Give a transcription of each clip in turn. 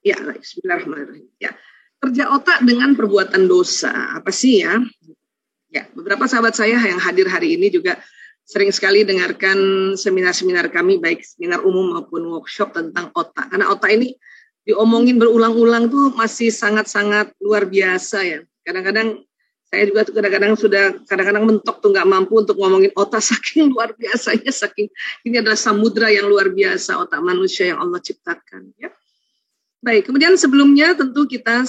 Ya, bismillahirrahmanirrahim. Ya, kerja otak dengan perbuatan dosa. Apa sih ya? Ya, beberapa sahabat saya yang hadir hari ini juga sering sekali dengarkan seminar-seminar kami, baik seminar umum maupun workshop tentang otak. Karena otak ini diomongin berulang-ulang tuh masih sangat-sangat luar biasa ya. Kadang-kadang saya juga tuh kadang-kadang mentok tuh nggak mampu untuk ngomongin otak saking luar biasanya, saking ini adalah samudra yang luar biasa otak manusia yang Allah ciptakan ya. Baik, kemudian sebelumnya tentu kita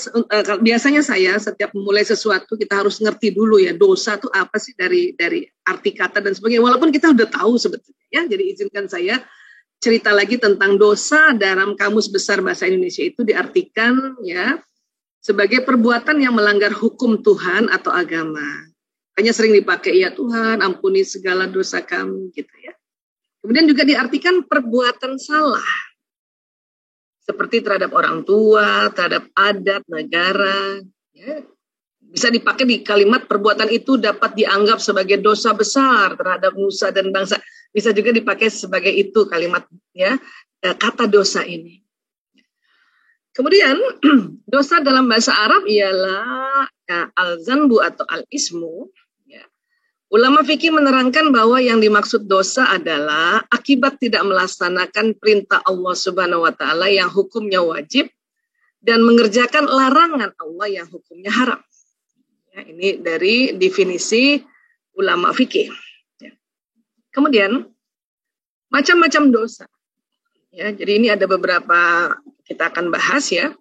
biasanya saya setiap memulai sesuatu kita harus ngerti dulu ya dosa itu apa sih dari arti kata dan sebagainya. Walaupun kita udah tahu sebetulnya ya. Jadi izinkan saya cerita lagi tentang dosa dalam Kamus Besar Bahasa Indonesia itu diartikan ya sebagai perbuatan yang melanggar hukum Tuhan atau agama. Hanya sering dipakai ya Tuhan ampuni segala dosa kami gitu ya. Kemudian juga diartikan perbuatan salah. Seperti terhadap orang tua, terhadap adat, negara. Ya. Bisa dipakai di kalimat perbuatan itu dapat dianggap sebagai dosa besar terhadap nusa dan bangsa. Bisa juga dipakai sebagai itu kalimat ya kata dosa ini. Kemudian dosa dalam bahasa Arab ialah al-zanbu atau al-ismu. Ulama fikih menerangkan bahwa yang dimaksud dosa adalah akibat tidak melaksanakan perintah Allah Subhanahu wa taala yang hukumnya wajib dan mengerjakan larangan Allah yang hukumnya haram. Ya, ini dari definisi ulama fikih. Ya. Kemudian macam-macam dosa. Ya, jadi ini ada beberapa kita akan bahas ya.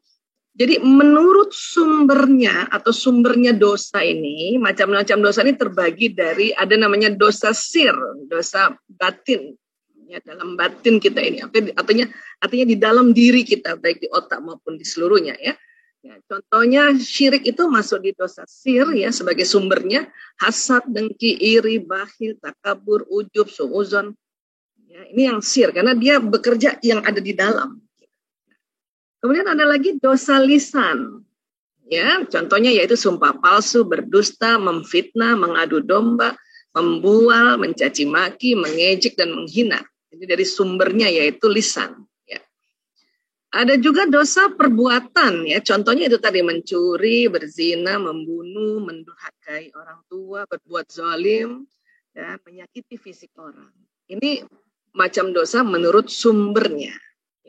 Jadi menurut sumbernya atau sumbernya dosa ini, macam-macam dosa ini terbagi dari ada namanya dosa sir, dosa batin. Ya, dalam batin kita ini, artinya di dalam diri kita, baik di otak maupun di seluruhnya ya. Ya, contohnya syirik itu masuk di dosa sir ya sebagai sumbernya hasad, dengki, iri, bakhil, takabur, ujub, suuzon. Ya, ini yang sir karena dia bekerja yang ada di dalam. Kemudian ada lagi dosa lisan. Ya, contohnya yaitu sumpah palsu, berdusta, memfitnah, mengadu domba, membual, mencaci maki, mengejek dan menghina. Jadi dari sumbernya yaitu lisan, ya. Ada juga dosa perbuatan ya. Contohnya itu tadi mencuri, berzina, membunuh, mendurhakai orang tua, berbuat zalim, ya, menyakiti fisik orang. Ini macam dosa menurut sumbernya.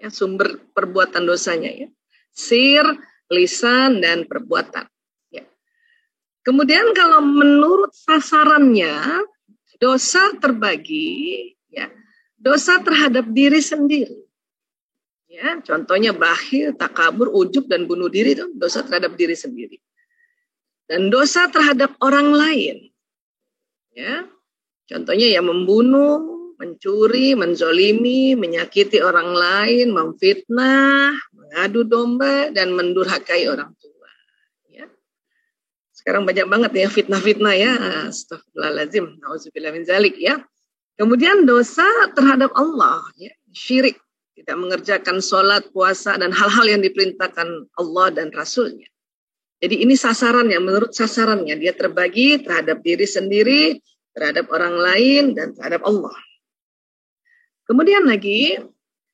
Ya, sumber perbuatan dosanya ya, sir, lisan dan perbuatan. Ya. Kemudian kalau menurut sasarannya dosa terbagi, ya, dosa terhadap diri sendiri. Ya, contohnya bakhil, takabur, ujub dan bunuh diri itu dosa terhadap diri sendiri. Dan dosa terhadap orang lain. Ya, contohnya ya membunuh, mencuri, menzolimi, menyakiti orang lain, memfitnah, mengadu domba, dan mendurhakai orang tua. Ya. Sekarang banyak banget ya fitnah-fitnah ya. Astagfirullahaladzim. Nauzubillah min zalik ya. Kemudian dosa terhadap Allah. Ya. Syirik. Tidak mengerjakan sholat, puasa, dan hal-hal yang diperintahkan Allah dan Rasulnya. Jadi ini sasarannya. Menurut sasarannya. Dia terbagi terhadap diri sendiri, terhadap orang lain, dan terhadap Allah. Kemudian lagi,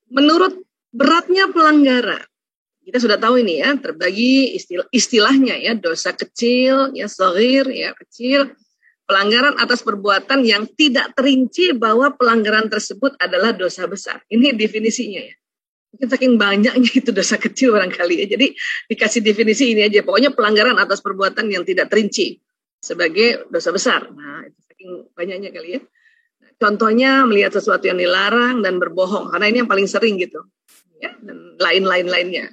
menurut beratnya pelanggaran, kita sudah tahu ini ya, terbagi istilahnya ya, dosa kecil, ya shaghir, ya kecil, pelanggaran atas perbuatan yang tidak terinci bahwa pelanggaran tersebut adalah dosa besar. Ini definisinya ya. Mungkin saking banyaknya itu dosa kecil barangkali ya. Jadi dikasih definisi ini aja, pokoknya pelanggaran atas perbuatan yang tidak terinci sebagai dosa besar. Nah, itu saking banyaknya kali ya. Contohnya melihat sesuatu yang dilarang dan berbohong, karena ini yang paling sering gitu, ya, dan lainnya.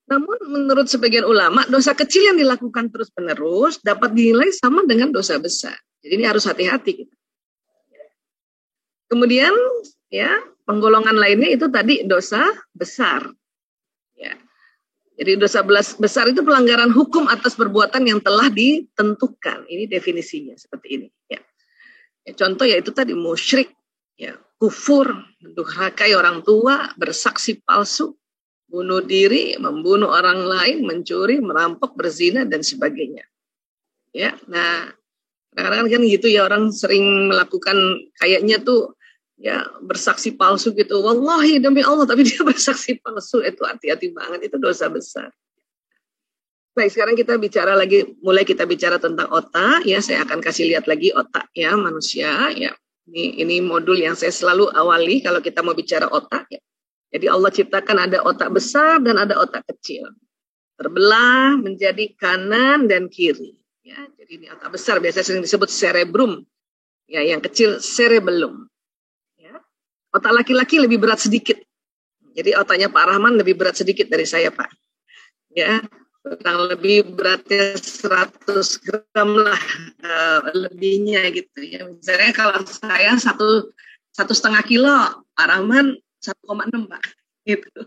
Namun menurut sebagian ulama, dosa kecil yang dilakukan terus-menerus dapat dinilai sama dengan dosa besar. Jadi ini harus hati-hati. Gitu. Kemudian, ya, penggolongan lainnya itu tadi dosa besar. Ya. Jadi dosa besar itu pelanggaran hukum atas perbuatan yang telah ditentukan. Ini definisinya seperti ini. Ya. Contoh yaitu tadi musyrik, ya, kufur, mendurhakai orang tua, bersaksi palsu, bunuh diri, membunuh orang lain, mencuri, merampok, berzina dan sebagainya. Ya, nah kadang-kadang kan gitu ya orang sering melakukan kayaknya tuh ya bersaksi palsu gitu. Wallahi demi Allah, tapi dia bersaksi palsu, itu hati-hati banget, itu dosa besar. Baik, sekarang mulai kita bicara tentang otak ya. Saya akan kasih lihat lagi otak ya manusia ya. Ini modul yang saya selalu awali kalau kita mau bicara otak ya. Jadi Allah ciptakan ada otak besar dan ada otak kecil. Terbelah menjadi kanan dan kiri ya. Jadi ini otak besar biasanya sering disebut cerebrum. Ya, yang kecil cerebellum. Otak laki-laki lebih berat sedikit. Jadi otaknya Pak Rahman lebih berat sedikit dari saya, Pak. Ya, kurang lebih beratnya 100 gram lah lebihnya gitu ya. Misalnya kalau saya 1,5 kilo, Pak Rahman 1,6 Pak. Gitu.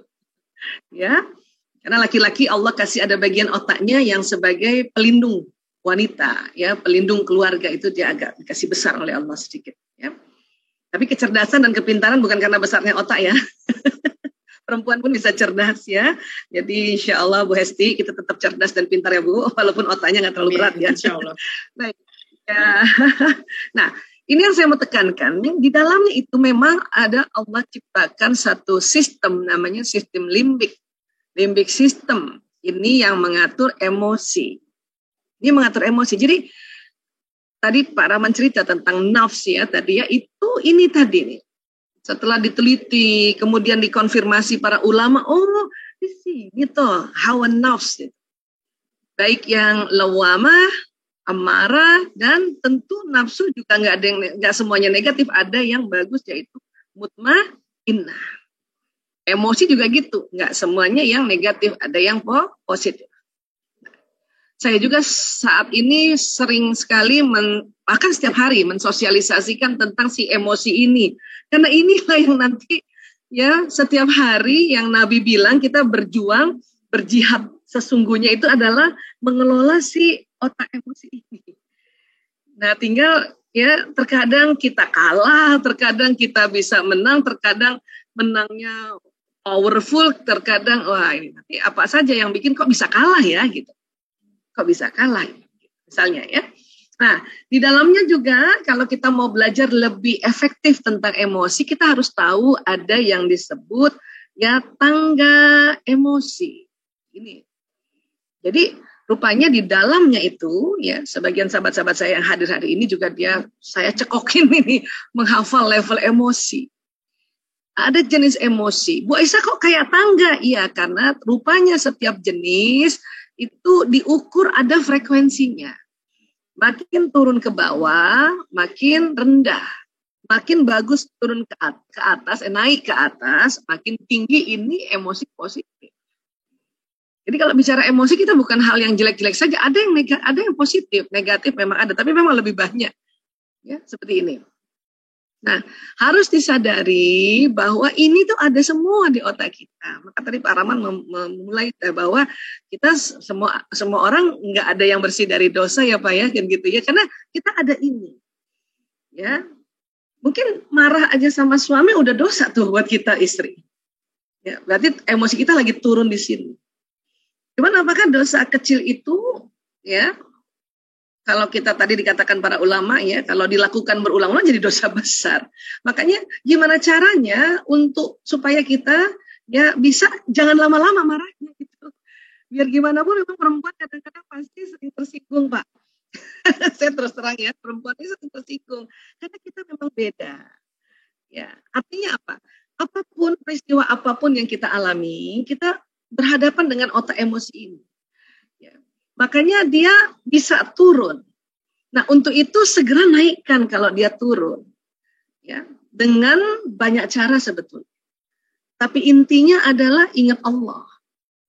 Ya. Karena laki-laki Allah kasih ada bagian otaknya yang sebagai pelindung wanita, ya, pelindung keluarga, itu dia agak dikasih besar oleh Allah sedikit, ya. Tapi kecerdasan dan kepintaran bukan karena besarnya otak ya. Perempuan pun bisa cerdas ya. Jadi insya Allah Bu Hesti kita tetap cerdas dan pintar ya Bu. Walaupun otaknya nggak terlalu berat ya. Insya Allah. Baik. Ya. Nah ini yang saya mau tekankan. Di dalamnya itu memang ada Allah ciptakan satu sistem namanya sistem limbik. Limbik system. Ini yang mengatur emosi. Ini mengatur emosi. Jadi tadi Pak Rahman cerita tentang nafs ya tadi ya, itu ini tadi nih. Setelah diteliti, kemudian dikonfirmasi para ulama, oh di sini tuh hawa nafs. Baik yang lawamah, amarah, dan tentu nafsu juga nggak semuanya negatif, ada yang bagus yaitu mutmainnah. Emosi juga gitu, nggak semuanya yang negatif, ada yang positif. Saya juga saat ini sering sekali bahkan setiap hari mensosialisasikan tentang si emosi ini. Karena inilah yang nanti ya setiap hari yang Nabi bilang kita berjuang, berjihad sesungguhnya itu adalah mengelola si otak emosi ini. Nah tinggal ya terkadang kita kalah, terkadang kita bisa menang, terkadang menangnya powerful, terkadang wah ini nanti apa saja yang bikin kok bisa kalah ya gitu. Kok bisa kalah misalnya ya. Nah di dalamnya juga kalau kita mau belajar lebih efektif tentang emosi, kita harus tahu ada yang disebut ya tangga emosi ini. Jadi rupanya di dalamnya itu ya sebagian sahabat-sahabat saya yang hadir hari ini juga saya cekokin ini menghafal level emosi. Ada jenis emosi. Bu Aisyah kok kayak tangga? Iya karena rupanya setiap jenis itu diukur ada frekuensinya. Makin turun ke bawah, makin rendah. Makin bagus turun ke atas, naik ke atas, makin tinggi ini emosi positif. Jadi kalau bicara emosi kita bukan hal yang jelek-jelek saja, ada yang positif, negatif memang ada, tapi memang lebih banyak. Ya, seperti ini. Nah, harus disadari bahwa ini tuh ada semua di otak kita. Maka tadi Pak Rahman memulai bahwa kita semua orang nggak ada yang bersih dari dosa ya Pak ya, kan gitu ya. Karena kita ada ini. Ya. Mungkin marah aja sama suami udah dosa tuh buat kita istri. Ya, berarti emosi kita lagi turun di sini. Cuman apakah dosa kecil itu ya kalau kita tadi dikatakan para ulama ya, kalau dilakukan berulang-ulang jadi dosa besar. Makanya gimana caranya untuk supaya kita ya bisa jangan lama-lama marahnya gitu. Biar gimana pun memang perempuan kadang-kadang pasti sering tersinggung Pak. Saya terus terang ya, perempuan ini sering tersinggung. Karena kita memang beda. Ya, artinya apa? Apapun peristiwa apapun yang kita alami, kita berhadapan dengan otak emosi ini. Ya. Makanya dia bisa turun. Nah, untuk itu segera naikkan kalau dia turun. Ya, dengan banyak cara sebetulnya. Tapi intinya adalah ingat Allah.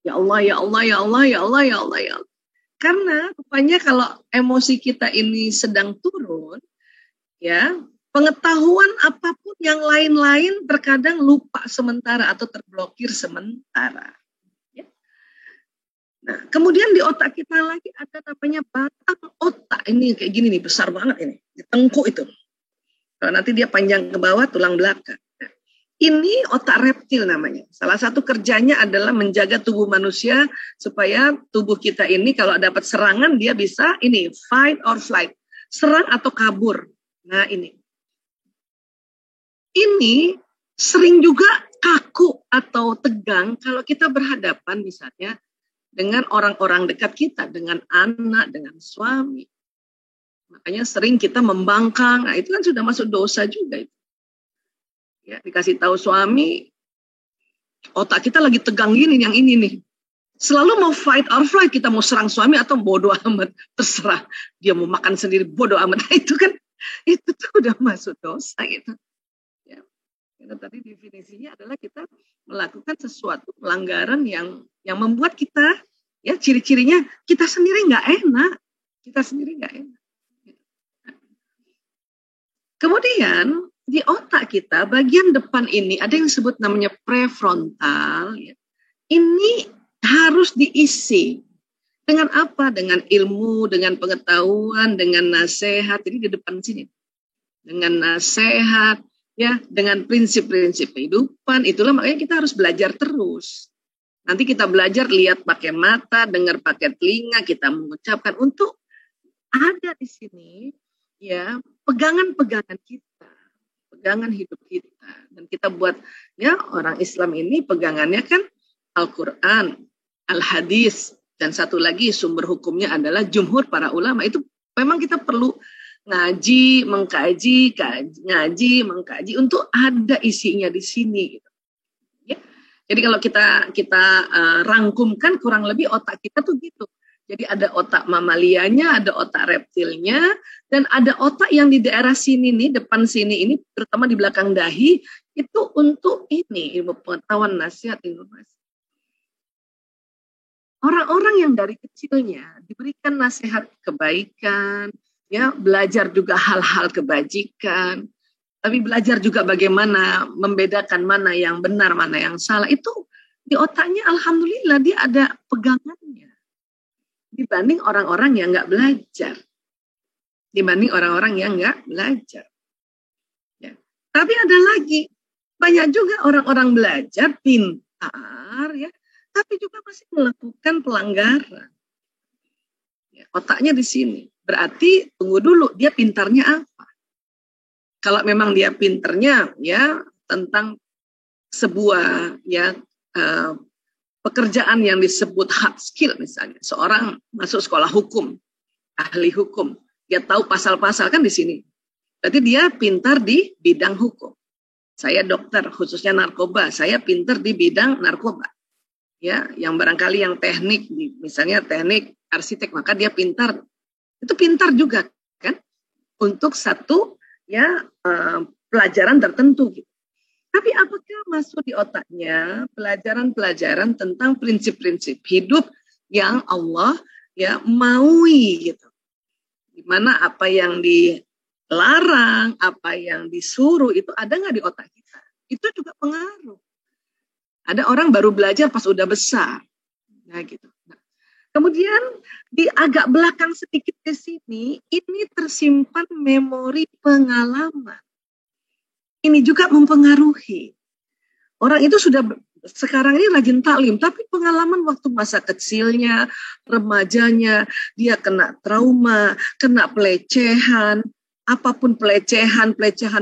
Ya Allah, ya Allah, ya Allah, ya Allah, ya Allah, ya Allah. Karena rupanya kalau emosi kita ini sedang turun, ya, pengetahuan apapun yang lain-lain terkadang lupa sementara atau terblokir sementara. Nah, kemudian di otak kita lagi ada namanya batang otak. Ini kayak gini nih, besar banget ini. Di tengkuk itu. Kalau nanti dia panjang ke bawah, tulang belakang. Nah, ini otak reptil namanya. Salah satu kerjanya adalah menjaga tubuh manusia supaya tubuh kita ini kalau dapat serangan, dia bisa ini, fight or flight. Serang atau kabur. Nah, ini. ini sering juga kaku atau tegang kalau kita berhadapan misalnya dengan orang-orang dekat kita, dengan anak, dengan suami. Makanya sering kita membangkang, nah itu kan sudah masuk dosa juga itu. Ya, dikasih tahu suami, otak kita lagi tegang gini, yang ini nih. Selalu mau fight or flight, kita mau serang suami atau bodoh amat, terserah. Dia mau makan sendiri, bodoh amat. Nah, itu kan, itu tuh udah masuk dosa gitu. Ya. Karena tadi definisinya adalah kita melakukan sesuatu pelanggaran yang membuat kita, ya ciri-cirinya kita sendiri nggak enak. Kita sendiri nggak enak. Kemudian di otak kita bagian depan ini ada yang disebut namanya prefrontal. Ya. Ini harus diisi dengan apa? Dengan ilmu, dengan pengetahuan, dengan nasihat. Jadi di depan sini dengan nasihat, ya, dengan prinsip-prinsip kehidupan. Itulah makanya kita harus belajar terus. Nanti kita belajar lihat pakai mata, dengar pakai telinga, kita mengucapkan untuk ada di sini. Ya, pegangan-pegangan kita, pegangan hidup kita, dan kita buat ya orang Islam ini pegangannya kan Al-Quran, Al-Hadis, dan satu lagi sumber hukumnya adalah jumhur para ulama. Itu memang kita perlu ngaji, mengkaji untuk ada isinya di sini. Gitu. Ya. Jadi kalau kita rangkumkan kurang lebih otak kita tuh gitu. Jadi ada otak mamalianya, ada otak reptilnya, dan ada otak yang di daerah sini nih, depan sini ini, terutama di belakang dahi, itu untuk ini, ilmu pengetahuan, nasihat, inovasi. Orang-orang yang dari kecilnya diberikan nasihat kebaikan, ya belajar juga hal-hal kebajikan, tapi belajar juga bagaimana membedakan mana yang benar, mana yang salah, itu di otaknya alhamdulillah dia ada pegangannya. Dibanding orang-orang yang nggak belajar. Dibanding orang-orang yang nggak belajar. Ya. Tapi ada lagi, banyak juga orang-orang belajar, pintar, ya, tapi juga masih melakukan pelanggaran. Ya, otaknya di sini. Berarti tunggu dulu, dia pintarnya apa? Kalau memang dia pintarnya ya tentang sebuah ya pekerjaan yang disebut hard skill misalnya. Seorang masuk sekolah hukum, ahli hukum. Dia tahu pasal-pasal kan di sini. Berarti dia pintar di bidang hukum. Saya dokter, khususnya narkoba. Saya pintar di bidang narkoba. Ya, yang barangkali yang teknik, misalnya teknik arsitek, maka dia pintar. Itu pintar juga kan untuk satu ya pelajaran tertentu gitu. Tapi apakah masuk di otaknya pelajaran-pelajaran tentang prinsip-prinsip hidup yang Allah ya maui gitu. Di mana apa yang dilarang, apa yang disuruh itu ada nggak di otak kita? Itu juga pengaruh. Ada orang baru belajar pas udah besar. Nah gitu. Nah, kemudian di agak belakang sedikit ke sini, ini tersimpan memori pengalaman. Ini juga mempengaruhi. Orang itu sudah sekarang ini rajin taklim, tapi pengalaman waktu masa kecilnya, remajanya, dia kena trauma, kena pelecehan, apapun pelecehan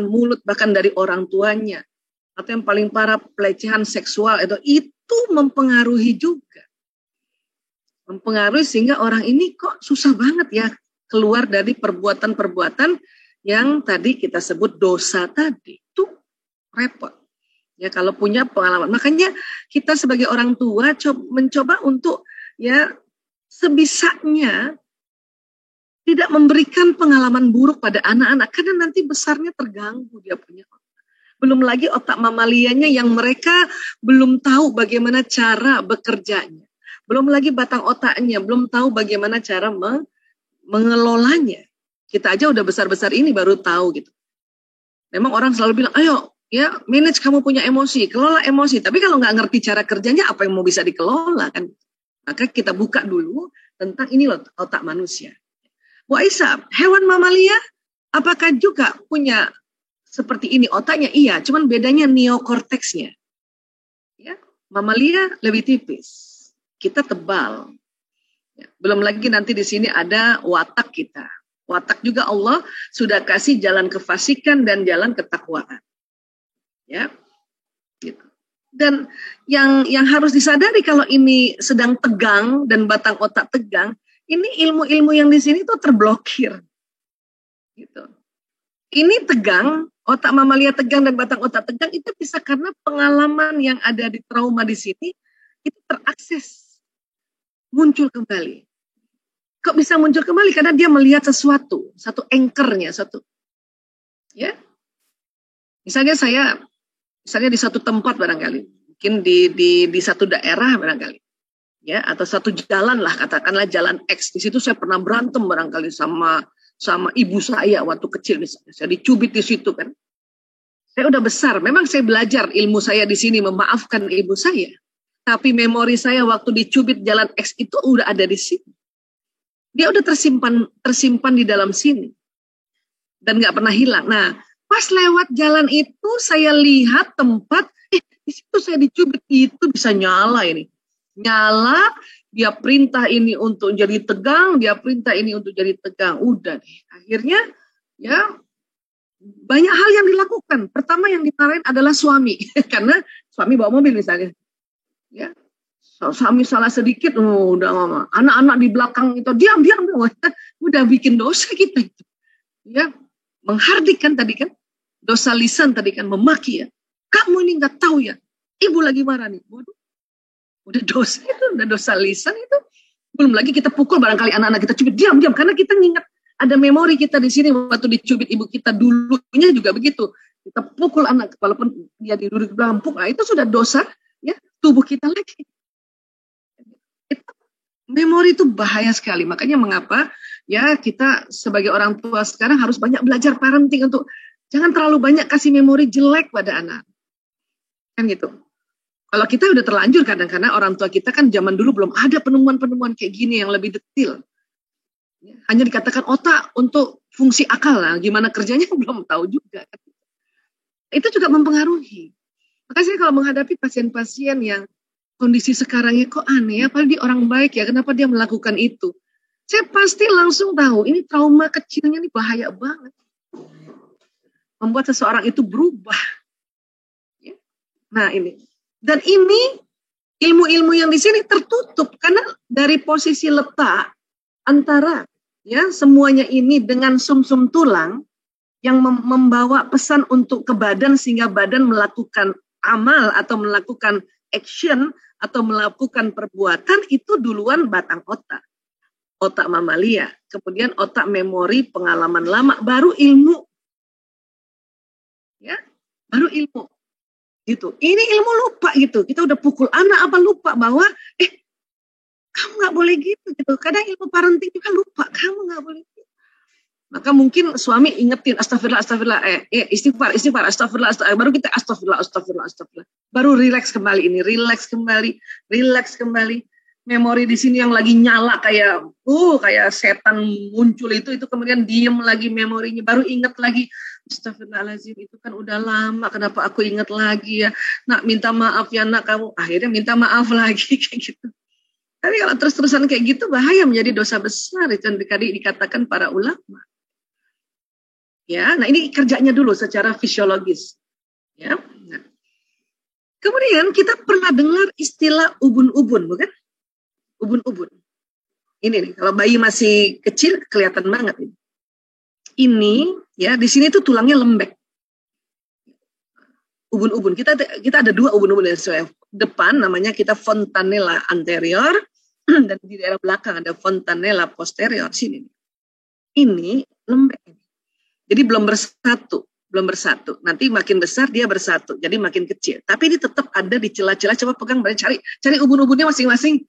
mulut bahkan dari orang tuanya. Atau yang paling parah pelecehan seksual itu mempengaruhi juga. Mempengaruhi sehingga orang ini kok susah banget ya keluar dari perbuatan-perbuatan yang tadi kita sebut dosa tadi. Itu repot. Ya kalau punya pengalaman. Makanya kita sebagai orang tua mencoba untuk ya sebisanya tidak memberikan pengalaman buruk pada anak-anak karena nanti besarnya terganggu dia punya otak. Belum lagi otak mamalianya yang mereka belum tahu bagaimana cara bekerjanya. Belum lagi batang otaknya, belum tahu bagaimana cara mengelolanya. Kita aja udah besar-besar ini baru tahu gitu. Memang orang selalu bilang, ayo ya manage kamu punya emosi, kelola emosi. Tapi kalau nggak ngerti cara kerjanya, apa yang mau bisa dikelola kan? Maka kita buka dulu tentang ini loh otak manusia. Bu Aisyah, hewan mamalia apakah juga punya seperti ini otaknya? Iya, cuman bedanya neokorteksnya. Ya, mamalia lebih tipis, kita tebal. Ya, belum lagi nanti di sini ada watak kita. Watak juga Allah sudah kasih jalan kefasikan dan jalan ketakwaan. ya. Gitu. Dan yang harus disadari kalau ini sedang tegang dan batang otak tegang, ini ilmu-ilmu yang di sini tuh terblokir. Gitu. Ini tegang, otak mamalia tegang dan batang otak tegang itu bisa karena pengalaman yang ada di trauma di sini itu terakses, muncul kembali. Kok bisa muncul kembali? Karena dia melihat sesuatu, satu anchor-nya, satu. Ya. Misalnya di satu tempat barangkali, mungkin di satu daerah barangkali. Ya, atau satu jalan lah, katakanlah jalan X. Di situ saya pernah berantem barangkali sama ibu saya waktu kecil misalnya. Saya dicubit di situ kan. Saya udah besar, memang saya belajar ilmu saya di sini memaafkan ibu saya. Tapi memori saya waktu dicubit jalan X itu udah ada di sini. Dia udah tersimpan di dalam sini. Dan gak pernah hilang. Nah, pas lewat jalan itu saya lihat tempat, di situ saya dicubit, itu bisa nyala ini. Nyala, dia perintah ini untuk jadi tegang, dia perintah ini untuk jadi tegang. Udah deh. Akhirnya ya banyak hal yang dilakukan. Pertama yang dimarahin adalah suami. Karena suami bawa mobil misalnya. Ya. Suami salah sedikit, udah mama. Anak-anak di belakang itu diam. Udah bikin dosa kita itu. Ya, menghardik kan tadi kan. Dosa lisan tadi kan, memaki ya. Kamu ini nggak tahu ya. Ibu lagi marah nih. Waduh. Udah dosa itu, udah dosa lisan itu. Belum lagi kita pukul barangkali anak-anak kita cubit. Diam. Karena kita ngingat ada memori kita di sini waktu dicubit ibu kita dulunya juga begitu. Kita pukul anak walaupun dia duduk di belakang. Nah itu sudah dosa ya tubuh kita lagi. Memori itu bahaya sekali. Makanya mengapa ya kita sebagai orang tua sekarang harus banyak belajar parenting untuk jangan terlalu banyak kasih memori jelek pada anak. Kan gitu. Kalau kita udah terlanjur kadang-kadang orang tua kita kan zaman dulu belum ada penemuan-penemuan kayak gini yang lebih detail. Hanya dikatakan otak untuk fungsi akal lah. Gimana kerjanya belum tahu juga. Itu juga mempengaruhi. Makanya saya kalau menghadapi pasien-pasien yang kondisi sekarangnya kok aneh ya, padahal dia orang baik ya, kenapa dia melakukan itu? Saya pasti langsung tahu, ini trauma kecilnya ini bahaya banget. Membuat seseorang itu berubah. Ya. Nah ini. Dan ini ilmu-ilmu yang di sini tertutup karena dari posisi letak antara ya semuanya ini dengan sumsum tulang yang membawa pesan untuk ke badan sehingga badan melakukan amal atau melakukan action atau melakukan perbuatan itu duluan batang otak mamalia, kemudian otak memori pengalaman lama, baru ilmu, ya, baru ilmu. Gitu. Ini ilmu lupa gitu. Kita udah pukul anak apa lupa bahwa kamu nggak boleh gitu. Kadang ilmu parenting juga lupa. Kamu nggak boleh gitu. Maka mungkin suami ingetin astagfirullah, istighfar, astagfirullah. Baru kita astagfirullah. Baru relax kembali. Relax kembali. Memori di sini yang lagi nyala kayak setan muncul itu kemudian diem lagi memorinya. Baru inget lagi. Astagfirullahaladzim, itu kan udah lama, kenapa aku ingat lagi ya, nak minta maaf ya nak, kamu akhirnya minta maaf lagi kayak gitu. Tapi kalau terus-terusan kayak gitu bahaya, menjadi dosa besar itu yang dikatakan para ulama. Ya, nah ini kerjanya dulu secara fisiologis. Ya. Nah. Kemudian kita pernah dengar istilah ubun-ubun, bukan? Ubun-ubun. Ini nih, kalau bayi masih kecil kelihatan banget ini. Ini ya di sini tuh tulangnya lembek. Ubun-ubun. Kita ada dua ubun-ubun di depan namanya kita fontanella anterior dan di daerah belakang ada fontanella posterior sini. Ini lembek. Jadi belum bersatu. Nanti makin besar dia bersatu. Jadi makin kecil. Tapi ini tetap ada di celah-celah. Coba pegang, cari ubun-ubunnya masing-masing.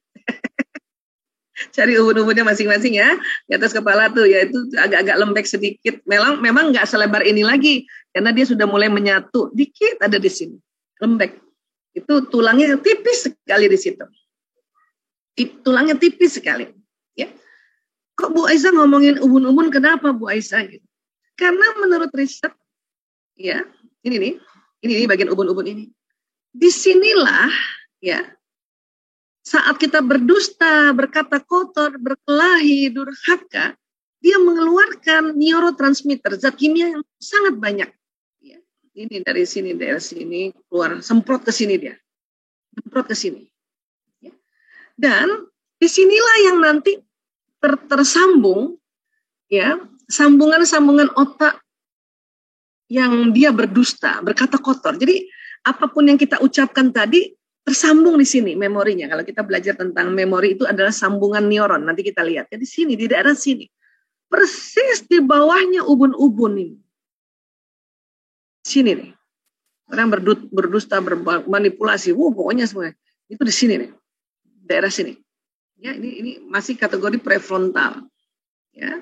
Cari ubun-ubunnya masing-masing ya. Di atas kepala tuh ya itu agak-agak lembek sedikit. Memang nggak selebar ini lagi karena dia sudah mulai menyatu. Dikit ada di sini. Lembek. Itu tulangnya tipis sekali di situ. Tulangnya tipis sekali. Ya. Kok Bu Aisyah ngomongin ubun-ubun, kenapa Bu Aisyah gitu? Karena menurut riset ya, ini bagian ubun-ubun ini. Disinilah ya saat kita berdusta, berkata kotor, berkelahi, durhaka, dia mengeluarkan neurotransmitter, zat kimia yang sangat banyak. Ya. ini dari sini, daerah sini keluar, semprot ke sini dia, semprot ke sini. Ya. Dan disinilah yang nanti tersambung, ya, sambungan-sambungan otak yang dia berdusta, berkata kotor. Jadi apapun yang kita ucapkan tadi tersambung di sini memorinya. Kalau kita belajar tentang memori itu adalah sambungan neuron. Nanti kita lihat ya di sini, di daerah sini. Persis di bawahnya ubun-ubun ini. Sini nih. Orang berdusta, bermanipulasi. Pokoknya semua. Itu di sini nih. Daerah sini. Ya, ini masih kategori prefrontal. Ya.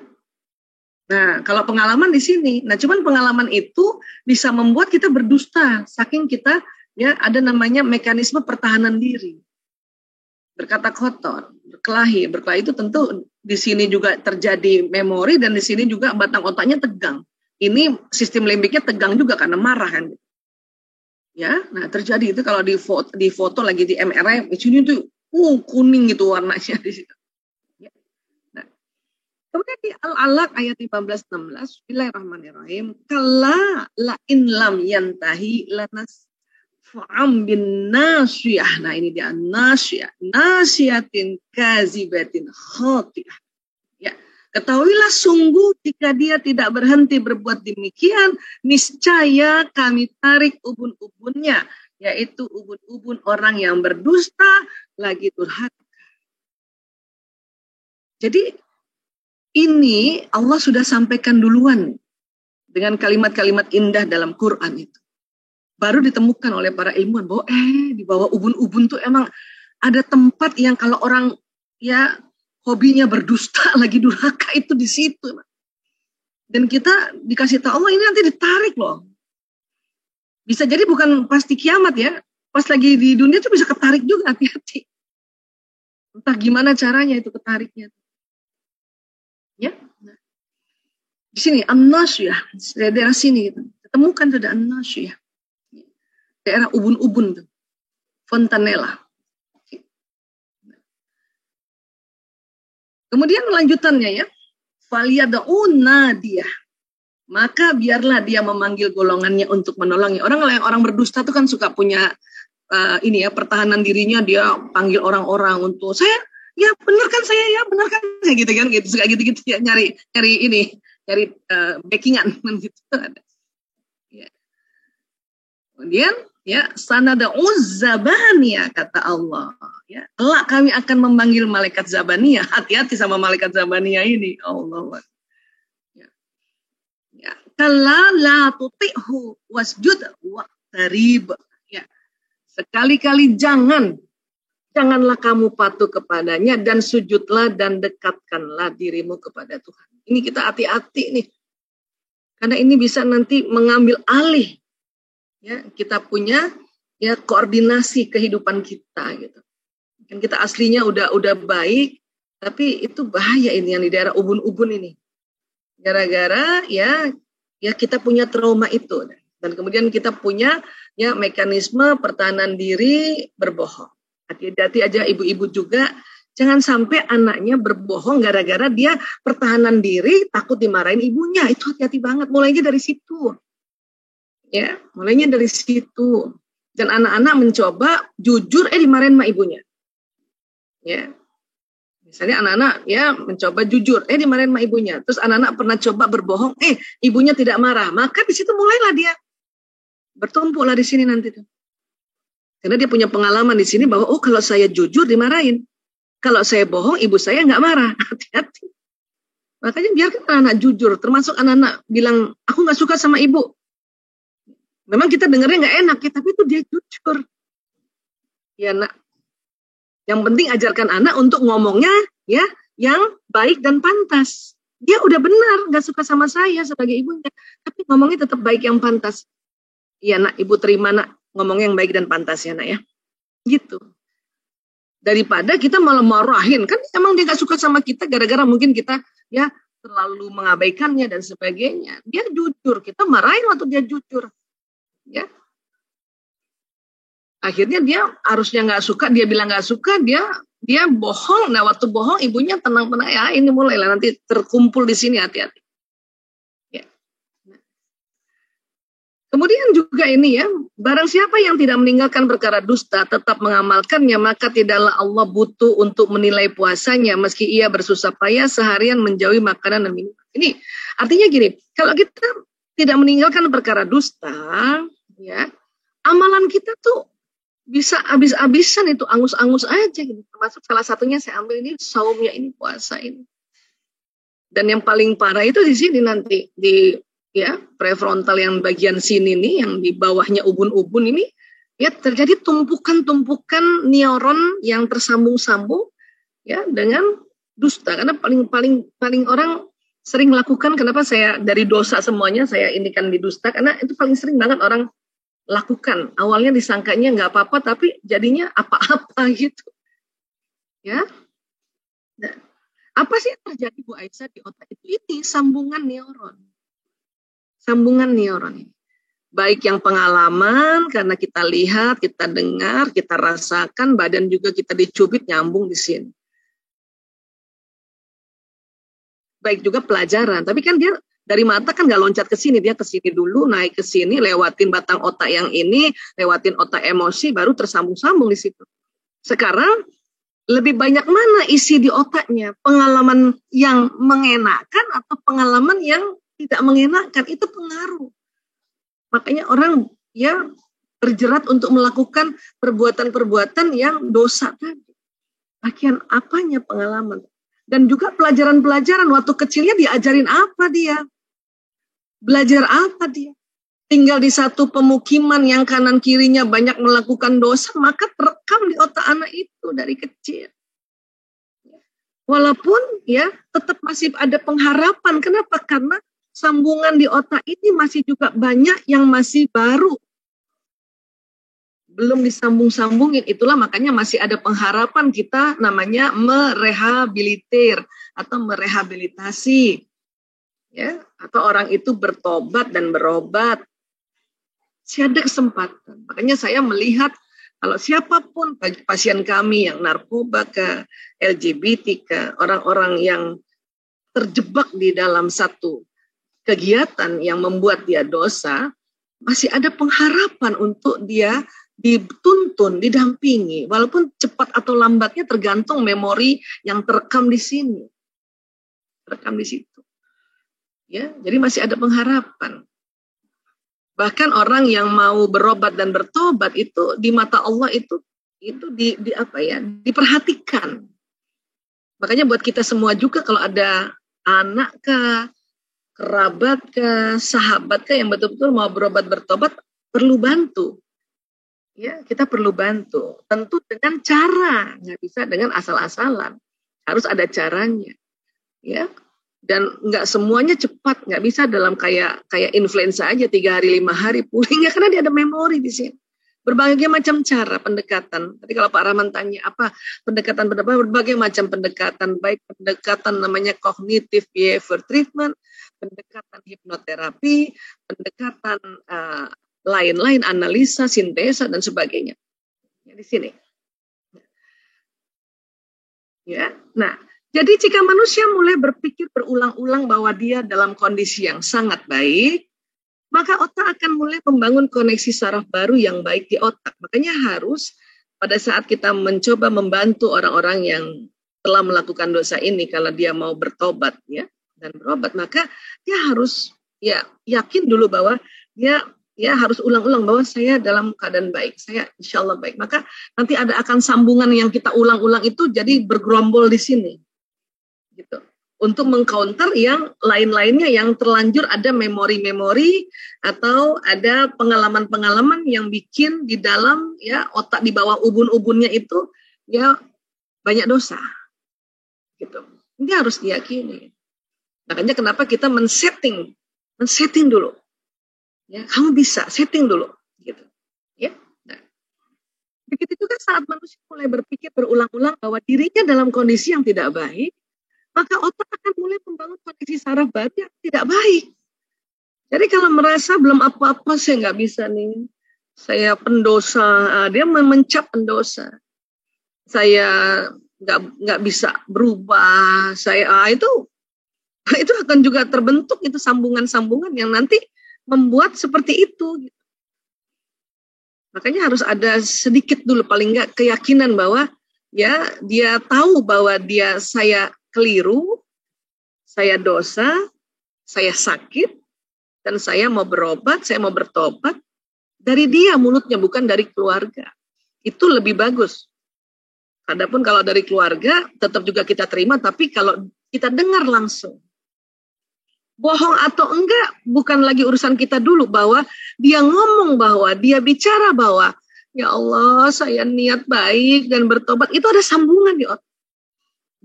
Nah, kalau pengalaman di sini, nah cuman pengalaman itu bisa membuat kita berdusta, saking kita ya ada namanya mekanisme pertahanan diri, berkata kotor, berkelahi itu tentu di sini juga terjadi memori dan di sini juga batang otaknya tegang. Ini sistem limbiknya tegang juga karena marah kan, ya. Nah terjadi itu kalau di foto lagi di MRI, di sini tuh kuning gitu warnanya di situ. Kemudian di Al-Alaq ayat 15-16, Bismillahirrahmanirrahim. Kalla la in lam yantahi lanas fa'am bin nasiyah. Nah ini dia nasiyah. Nasiyatin kazibatin khotiyah. Ya, ketahuilah sungguh jika dia tidak berhenti berbuat demikian, niscaya kami tarik ubun-ubunnya, yaitu ubun-ubun orang yang berdusta lagi durhaka. Jadi ini Allah sudah sampaikan duluan dengan kalimat-kalimat indah dalam Quran itu. Baru ditemukan oleh para ilmuwan bahwa di bawah ubun-ubun tuh emang ada tempat yang kalau orang ya hobinya berdusta lagi durhaka itu di situ. Dan kita dikasih tahu Allah ini nanti ditarik loh. Bisa jadi bukan pasti kiamat ya. Pas lagi di dunia tuh bisa ketarik juga, hati-hati. Entah gimana caranya itu ketariknya. Ya, di sini An-Nasyiyah, daerah sini gitu. Temukan sudah An-Nasyiyah, daerah ubun-ubun tuh, Fontanella. Kemudian lanjutannya ya, faliyad'u nadiyah, maka biarlah dia memanggil golongannya untuk menolongnya. Orang berdusta tuh kan suka punya ini ya pertahanan dirinya, dia panggil orang-orang untuk saya. Ya benar kan saya, ya benar kan saya gitu kan, gitu suka gitu ya nyari backingan gitu. Ya. Kemudian ya sanada uzzabaniyah kata Allah, ya kelak kami akan memanggil malaikat zabaniyah. Hati-hati sama malaikat zabaniyah ini, Allah. Ya kalla la tuti'hu wasjud waqtarib. Ya sekali-kali janganlah kamu patuh kepadanya dan sujudlah dan dekatkanlah dirimu kepada Tuhan. Ini kita hati-hati nih. Karena ini bisa nanti mengambil alih ya kita punya ya koordinasi kehidupan kita gitu. Kan kita aslinya udah baik, tapi itu bahaya ini yang di daerah ubun-ubun ini. Gara-gara ya kita punya trauma itu dan kemudian kita punya ya mekanisme pertahanan diri berbohong. Hati-hati aja ibu-ibu juga, jangan sampai anaknya berbohong gara-gara dia pertahanan diri, takut dimarahin ibunya. Itu hati-hati banget, mulainya dari situ. Ya, mulainya dari situ. Dan anak-anak mencoba jujur, dimarahin sama ibunya. Ya. Misalnya anak-anak ya mencoba jujur, dimarahin sama ibunya. Terus anak-anak pernah coba berbohong, ibunya tidak marah. Maka di situ mulailah dia bertumpuklah di sini nanti tuh. Karena dia punya pengalaman di sini bahwa kalau saya jujur dimarahin. Kalau saya bohong ibu saya nggak marah. Hati-hati. Makanya biarkan anak-anak jujur. Termasuk anak-anak bilang aku nggak suka sama ibu. Memang kita dengarnya nggak enak ya, tapi itu dia jujur. Ya nak. Yang penting ajarkan anak untuk ngomongnya ya yang baik dan pantas. Dia udah benar nggak suka sama saya sebagai ibunya, tapi ngomongnya tetap baik yang pantas. Iya nak, ibu terima nak. Ngomong yang baik dan pantas ya nak ya. Gitu. Daripada kita malah marahin. Kan emang dia gak suka sama kita gara-gara mungkin kita ya terlalu mengabaikannya dan sebagainya. Dia jujur. Kita marahin waktu dia jujur. Ya. Akhirnya dia harusnya gak suka. Dia bilang gak suka. Dia bohong. Nah waktu bohong ibunya tenang-tenang. Ya ini mulailah nanti terkumpul di sini hati-hati. Kemudian juga ini ya, barang siapa yang tidak meninggalkan perkara dusta, tetap mengamalkannya, maka tidaklah Allah butuh untuk menilai puasanya, meski ia bersusah payah seharian menjauhi makanan dan minuman. Ini artinya gini, kalau kita tidak meninggalkan perkara dusta, ya, amalan kita tuh bisa habis-habisan itu, angus-angus aja gitu. Termasuk salah satunya saya ambil ini saumnya ini, puasa ini. Dan yang paling parah itu di sini nanti di ya prefrontal yang bagian sini nih, yang di bawahnya ubun-ubun ini, ya terjadi tumpukan-tumpukan neuron yang tersambung-sambung ya dengan dusta. Karena paling orang sering lakukan, kenapa saya dari dosa semuanya saya indikan di dusta, karena itu paling sering banget orang lakukan. Awalnya disangkanya nggak apa-apa, tapi jadinya apa-apa gitu. Ya. Nah, apa sih yang terjadi Bu Aisyah di otak itu? Ini sambungan neuron. Sambungan neuron ini. Baik yang pengalaman, karena kita lihat, kita dengar, kita rasakan, badan juga kita dicubit, nyambung di sini. Baik juga pelajaran, tapi kan dia dari mata kan nggak loncat ke sini, dia ke sini dulu, naik ke sini, lewatin batang otak yang ini, lewatin otak emosi, baru tersambung-sambung di situ. Sekarang lebih banyak mana isi di otaknya? Pengalaman yang mengenakan atau pengalaman yang tidak mengenakan? Itu pengaruh. Makanya orang ya terjerat untuk melakukan perbuatan-perbuatan yang dosa tadi. Bagian apanya pengalaman? Dan juga pelajaran-pelajaran waktu kecilnya diajarin apa dia? Belajar apa dia? Tinggal di satu pemukiman yang kanan kirinya banyak melakukan dosa, maka terekam di otak anak itu dari kecil. Walaupun ya tetap masih ada pengharapan. Kenapa? Karena sambungan di otak ini masih juga banyak yang masih baru. Belum disambung-sambungin. Itulah makanya masih ada pengharapan, kita namanya merehabilitir atau merehabilitasi. Ya, atau orang itu bertobat dan berobat. Masih ada kesempatan. Makanya saya melihat kalau siapapun pasien kami yang narkoba ke LGBT ke orang-orang yang terjebak di dalam satu kegiatan yang membuat dia dosa, masih ada pengharapan untuk dia dituntun, didampingi, walaupun cepat atau lambatnya tergantung memori yang terekam di sini, terekam di situ. Ya, jadi masih ada pengharapan. Bahkan orang yang mau berobat dan bertobat itu di mata Allah itu di apa ya, diperhatikan. Makanya buat kita semua juga kalau ada anak kah, kerabat kah, sahabat kah yang betul-betul mau berobat bertobat, perlu bantu. Ya, kita perlu bantu. Tentu dengan cara, nggak bisa dengan asal-asalan. Harus ada caranya. Ya. Dan nggak semuanya cepat, nggak bisa dalam kayak influenza aja 3 hari 5 hari pulih, nggak, karena dia ada memori di sini. Berbagai macam cara pendekatan. Tadi kalau Pak Rahman tanya apa pendekatan, berbagai macam pendekatan, baik pendekatan namanya cognitive behavior treatment, pendekatan hipnoterapi, pendekatan lain-lain, analisa, sintesa dan sebagainya. Ya, di sini. Ya, nah. Jadi jika manusia mulai berpikir berulang-ulang bahwa dia dalam kondisi yang sangat baik, maka otak akan mulai membangun koneksi saraf baru yang baik di otak. Makanya harus pada saat kita mencoba membantu orang-orang yang telah melakukan dosa ini, kalau dia mau bertobat ya dan berobat, maka dia harus ya yakin dulu bahwa dia harus ulang-ulang bahwa saya dalam keadaan baik, saya insya Allah baik. Maka nanti akan sambungan yang kita ulang-ulang itu jadi bergerombol di sini. Gitu. Untuk mengcounter yang lain-lainnya yang terlanjur ada memori-memori atau ada pengalaman-pengalaman yang bikin di dalam ya otak di bawah ubun-ubunnya itu ya banyak dosa. Gitu. Ini harus diyakini. Makanya kenapa kita men-setting dulu. Ya, kamu bisa setting dulu gitu. Ya. Nah. Begitu juga saat manusia mulai berpikir berulang-ulang bahwa dirinya dalam kondisi yang tidak baik, maka otak akan mulai membangun koneksi saraf baru yang tidak baik. Jadi kalau merasa belum apa-apa, saya nggak bisa nih, saya pendosa, dia mencap pendosa. Saya nggak bisa berubah, saya itu akan juga terbentuk itu sambungan-sambungan yang nanti membuat seperti itu. Makanya harus ada sedikit dulu paling nggak keyakinan bahwa ya dia tahu bahwa saya keliru, saya dosa, saya sakit, dan saya mau berobat, saya mau bertobat dari dia mulutnya, bukan dari keluarga. Itu lebih bagus. Adapun kalau dari keluarga tetap juga kita terima, tapi kalau kita dengar langsung. Bohong atau enggak bukan lagi urusan kita dulu, bahwa dia ngomong, bahwa dia bicara bahwa ya Allah saya niat baik dan bertobat, itu ada sambungan di otak.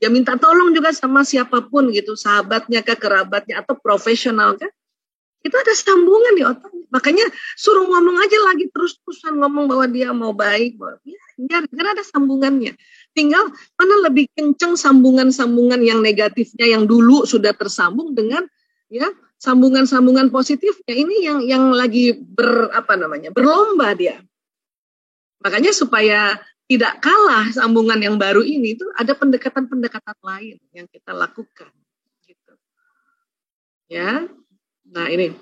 Dia minta tolong juga sama siapapun gitu, sahabatnya kah, kerabatnya atau profesional kah, itu ada sambungan di otak. Makanya suruh ngomong aja lagi terus-terusan ngomong bahwa dia mau baik, bahwa ya, karena ada sambungannya. Tinggal mana lebih kenceng sambungan-sambungan yang negatifnya yang dulu sudah tersambung dengan ya sambungan-sambungan positifnya ini yang lagi berlomba dia. Makanya supaya tidak kalah sambungan yang baru ini itu ada pendekatan-pendekatan lain yang kita lakukan gitu. Ya. Nah, ini.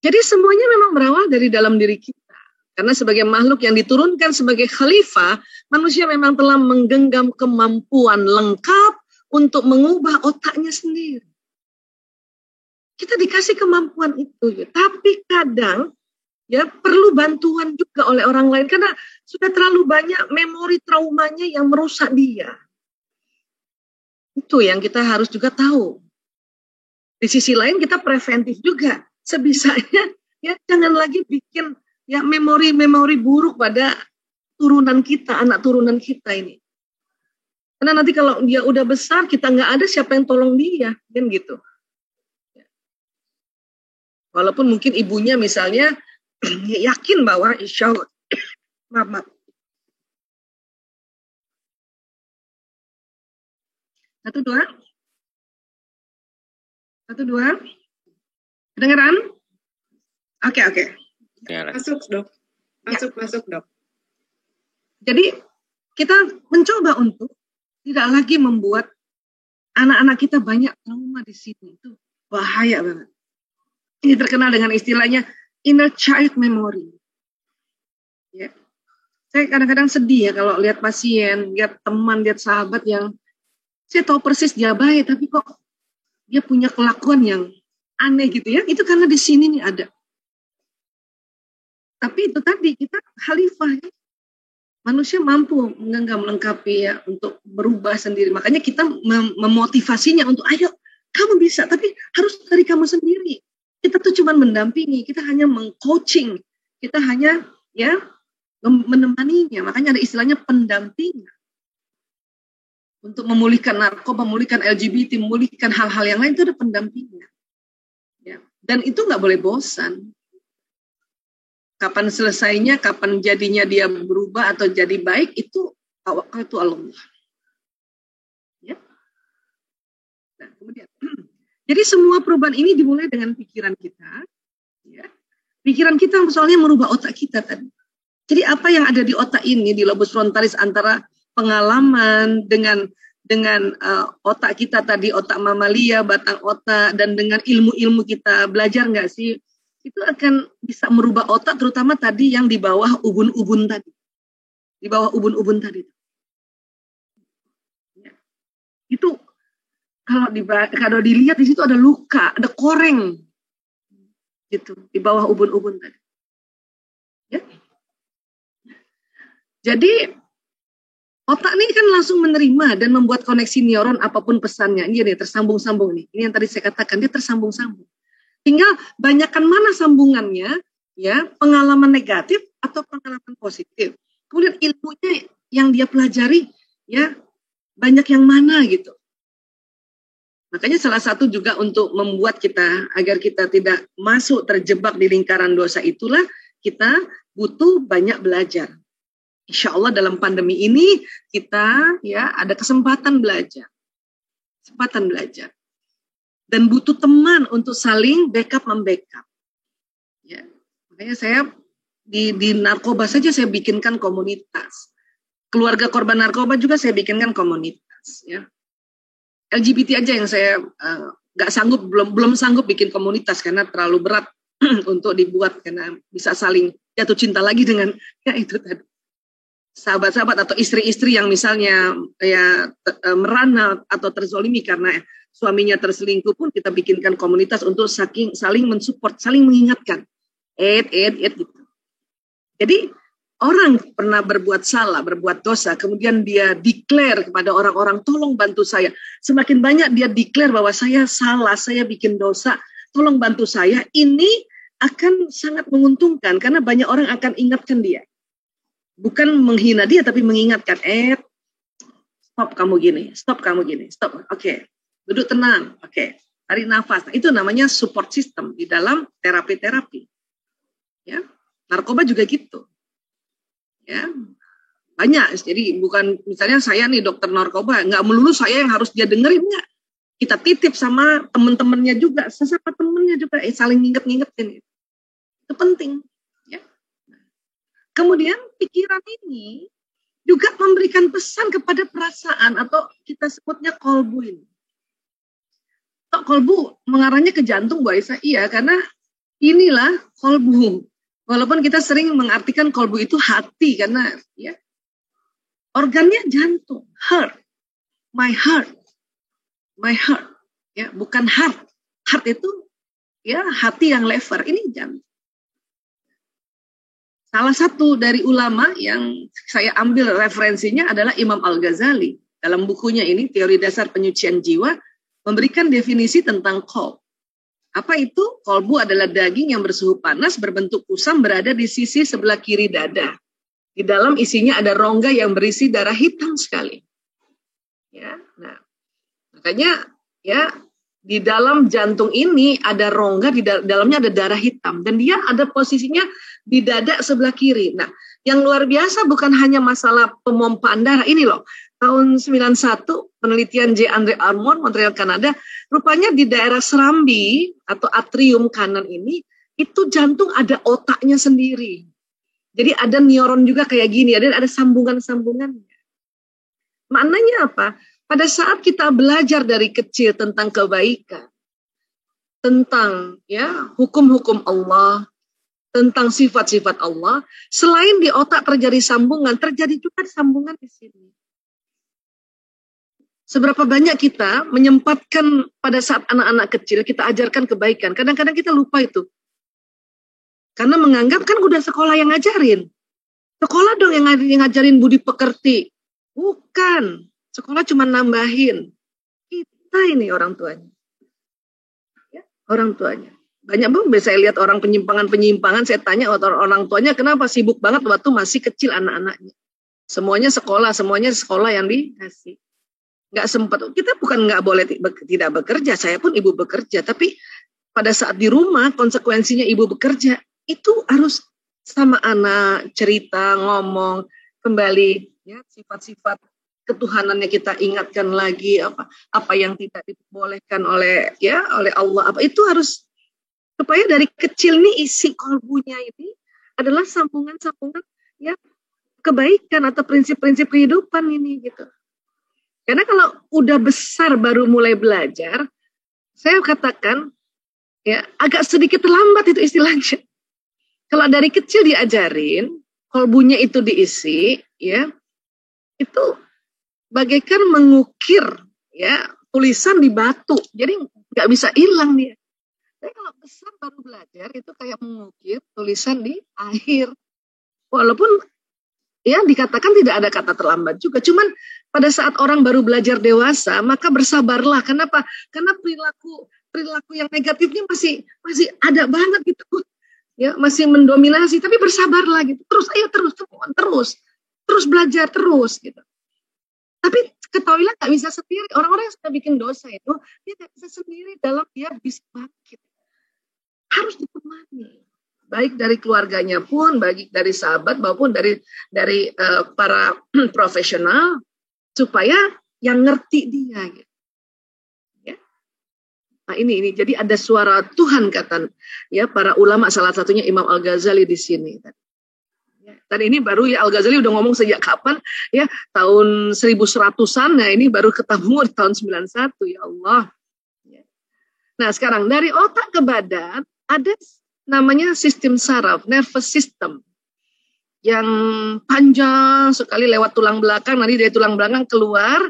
Jadi semuanya memang berawal dari dalam diri kita. Karena sebagai makhluk yang diturunkan sebagai khalifah, manusia memang telah menggenggam kemampuan lengkap untuk mengubah otaknya sendiri. Kita dikasih kemampuan itu, ya. Tapi kadang ya perlu bantuan juga oleh orang lain karena sudah terlalu banyak memori traumanya yang merusak dia. Itu yang kita harus juga tahu. Di sisi lain kita preventif juga, sebisanya ya jangan lagi bikin ya memori-memori buruk pada turunan kita, anak turunan kita ini. Karena nanti kalau dia udah besar, kita nggak ada, siapa yang tolong dia, kan gitu. Walaupun mungkin ibunya misalnya yakin bahwa insya Allah, maaf. Satu dua, kedengeran? Oke. Ya. Masuk dok. Jadi kita mencoba untuk tidak lagi membuat anak-anak kita banyak trauma di sini. Itu bahaya banget. Ini terkenal dengan istilahnya inner child memory. Ya. Saya kadang-kadang sedih ya kalau lihat pasien, lihat teman, lihat sahabat yang saya tahu persis dia baik, tapi kok dia punya kelakuan yang aneh gitu ya. Itu karena di sini nih ada. Tapi itu tadi kita khalifah ya. Manusia mampu melengkapi ya untuk berubah sendiri. Makanya kita memotivasinya untuk ayo kamu bisa, tapi harus dari kamu sendiri. Kita tuh cuma mendampingi, kita hanya mengcoaching, kita hanya ya menemaninya. Makanya ada istilahnya pendampingan. Untuk memulihkan narkoba, memulihkan LGBT, memulihkan hal-hal yang lain itu ada pendampingan. Ya. Dan itu nggak boleh bosan. Kapan selesainya, kapan jadinya dia berubah atau jadi baik, itu Allah. Ya. Nah, kemudian, jadi semua perubahan ini dimulai dengan pikiran kita. Ya. Pikiran kita soalnya merubah otak kita tadi. Jadi apa yang ada di otak ini, di lobus frontalis antara pengalaman dengan otak kita tadi, otak mamalia, batang otak, dan dengan ilmu-ilmu kita belajar nggak sih? Itu akan bisa merubah otak, terutama tadi yang di bawah ubun-ubun tadi. Di bawah ubun-ubun tadi. Ya. Itu kalau dilihat di situ ada luka, ada koreng. Gitu, di bawah ubun-ubun tadi. Ya. Jadi, otak ini kan langsung menerima dan membuat koneksi neuron apapun pesannya. Ini nih, tersambung-sambung nih. Ini yang tadi saya katakan, dia tersambung-sambung. Tinggal banyakkan mana sambungannya, ya, pengalaman negatif atau pengalaman positif. Kemudian ilmunya yang dia pelajari, ya, banyak yang mana gitu. Makanya salah satu juga untuk membuat kita, agar kita tidak masuk terjebak di lingkaran dosa itulah, kita butuh banyak belajar. Insya Allah dalam pandemi ini kita ya ada kesempatan belajar. Dan butuh teman untuk saling membackup. Ya. Makanya saya di narkoba saja saya bikinkan komunitas. Keluarga korban narkoba juga saya bikinkan komunitas. Ya. LGBT aja yang saya nggak sanggup, belum sanggup bikin komunitas karena terlalu berat untuk dibuat, karena bisa saling jatuh cinta lagi dengan ya itu tadi sahabat-sahabat atau istri-istri yang misalnya ya merana atau terzolimi karena suaminya terselingkuh pun kita bikinkan komunitas untuk saling mensupport, saling mengingatkan. Gitu. Jadi orang pernah berbuat salah, berbuat dosa, kemudian dia declare kepada orang-orang, tolong bantu saya. Semakin banyak dia declare bahwa saya salah, saya bikin dosa, tolong bantu saya. Ini akan sangat menguntungkan karena banyak orang akan ingatkan dia. Bukan menghina dia, tapi mengingatkan, stop kamu gini, stop, oke. Duduk tenang, oke. Tarik nafas. Nah, itu namanya support system di dalam terapi-terapi. Ya, narkoba juga gitu. Ya, banyak. Jadi bukan misalnya saya nih dokter narkoba, nggak melulu saya yang harus dia dengerin, nggak. Kita titip sama teman-temannya juga, sesama temannya juga, saling ngingetin. Itu penting. Ya. Kemudian pikiran ini juga memberikan pesan kepada perasaan atau kita sebutnya kolbu ini. Kolbu mengarahnya ke jantung, Bu Aisyah. Iya, karena inilah kolbu. Walaupun kita sering mengartikan kolbu itu hati, karena ya organnya jantung, heart, my heart, ya bukan heart. Heart itu ya hati yang lever, ini jantung. Salah satu dari ulama yang saya ambil referensinya adalah Imam Al-Ghazali. Dalam bukunya ini, Teori Dasar Penyucian Jiwa, memberikan definisi tentang qalb. Apa itu? Kolbu adalah daging yang bersuhu panas, berbentuk kusam, berada di sisi sebelah kiri dada. Di dalam isinya ada rongga yang berisi darah hitam sekali. Ya, nah, makanya ya di dalam jantung ini ada rongga, di dalamnya ada darah hitam, dan dia ada posisinya di dada sebelah kiri. Nah, yang luar biasa bukan hanya masalah pemompaan darah ini loh. Tahun 91, penelitian J. Andre Armour, Montreal, Kanada, rupanya di daerah serambi atau atrium kanan ini, itu jantung ada otaknya sendiri. Jadi ada neuron juga kayak gini, ada sambungan-sambungannya. Maknanya apa? Pada saat kita belajar dari kecil tentang kebaikan, tentang ya hukum-hukum Allah, tentang sifat-sifat Allah, selain di otak terjadi sambungan, terjadi juga sambungan di sini. Seberapa banyak kita menyempatkan pada saat anak-anak kecil kita ajarkan kebaikan. Kadang-kadang kita lupa itu. Karena menganggap kan udah sekolah yang ngajarin. Sekolah dong yang ngajarin budi pekerti. Bukan. Sekolah cuma nambahin. Kita ini orang tuanya. Ya, orang tuanya. Banyak banget saya lihat orang penyimpangan-penyimpangan. Saya tanya orang tuanya kenapa sibuk banget waktu masih kecil anak-anaknya. Semuanya sekolah yang dikasih. Nggak sempat, kita bukan nggak boleh tidak bekerja, saya pun ibu bekerja, tapi pada saat di rumah konsekuensinya ibu bekerja, itu harus sama anak, cerita, ngomong, kembali, ya sifat-sifat ketuhanannya kita ingatkan lagi, apa yang tidak dibolehkan oleh Allah, apa itu harus, supaya dari kecil nih isi kolbunya ini adalah sambungan-sambungan ya kebaikan atau prinsip-prinsip kehidupan ini gitu. Karena kalau udah besar baru mulai belajar, saya katakan ya agak sedikit terlambat itu istilahnya. Kalau dari kecil diajarin, kolbunya itu diisi, ya itu bagaikan mengukir ya tulisan di batu, jadi nggak bisa hilang dia. Tapi kalau besar baru belajar itu kayak mengukir tulisan di air, walaupun ya dikatakan tidak ada kata terlambat juga. Cuman pada saat orang baru belajar dewasa, maka bersabarlah. Kenapa? Karena perilaku yang negatifnya masih ada banget gitu. Ya, masih mendominasi, tapi bersabarlah gitu. Terus belajar terus gitu. Tapi ketahuilah nggak bisa sendiri. Orang-orang yang sudah bikin dosa itu, dia nggak bisa sendiri dalam dia bisa bangkit. Harus ditemani. Baik dari keluarganya pun, baik dari sahabat maupun dari para profesional, supaya yang ngerti dia. Gitu. Ya. Nah ini jadi ada suara Tuhan kata ya para ulama, salah satunya Imam Al-Ghazali di sini. Dan ini baru ya Al-Ghazali udah ngomong sejak kapan ya, tahun 1100-an. Nah ini baru ketemu di tahun 91 ya Allah. Ya. Nah sekarang dari otak ke badan ada namanya sistem saraf, nervous system yang panjang sekali lewat tulang belakang, nanti dari tulang belakang keluar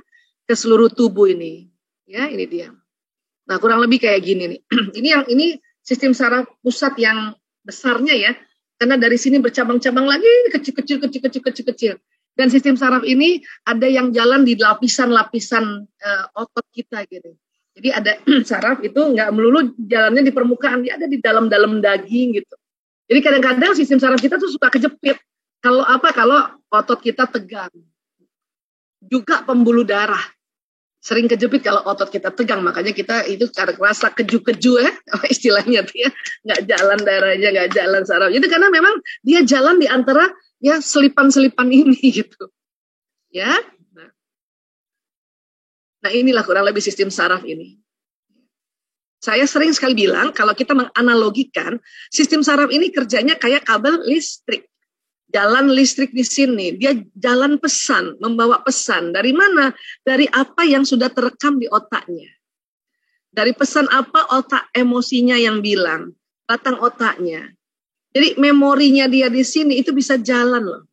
ke seluruh tubuh ini. Ya, ini dia. Nah, kurang lebih kayak gini nih. Ini sistem saraf pusat yang besarnya ya. Karena dari sini bercabang-cabang lagi kecil. Dan sistem saraf ini ada yang jalan di lapisan-lapisan otot kita gitu. Jadi ada saraf itu nggak melulu jalannya di permukaan, dia ada di dalam-dalam daging gitu. Jadi kadang-kadang sistem saraf kita tuh suka kejepit. Kalau otot kita tegang. Juga pembuluh darah. Sering kejepit kalau otot kita tegang. Makanya kita itu rasa keju-keju istilahnya tuh ya. Nggak jalan darahnya, nggak jalan saraf. Jadi karena memang dia jalan di antara ya selipan-selipan ini gitu. Ya. Nah inilah kurang lebih sistem saraf ini. Saya sering sekali bilang kalau kita menganalogikan sistem saraf ini kerjanya kayak kabel listrik. Jalan listrik di sini, dia jalan pesan, membawa pesan. Dari mana? Dari apa yang sudah terekam di otaknya. Dari pesan apa otak emosinya yang bilang, batang otaknya. Jadi memorinya dia di sini itu bisa jalan loh.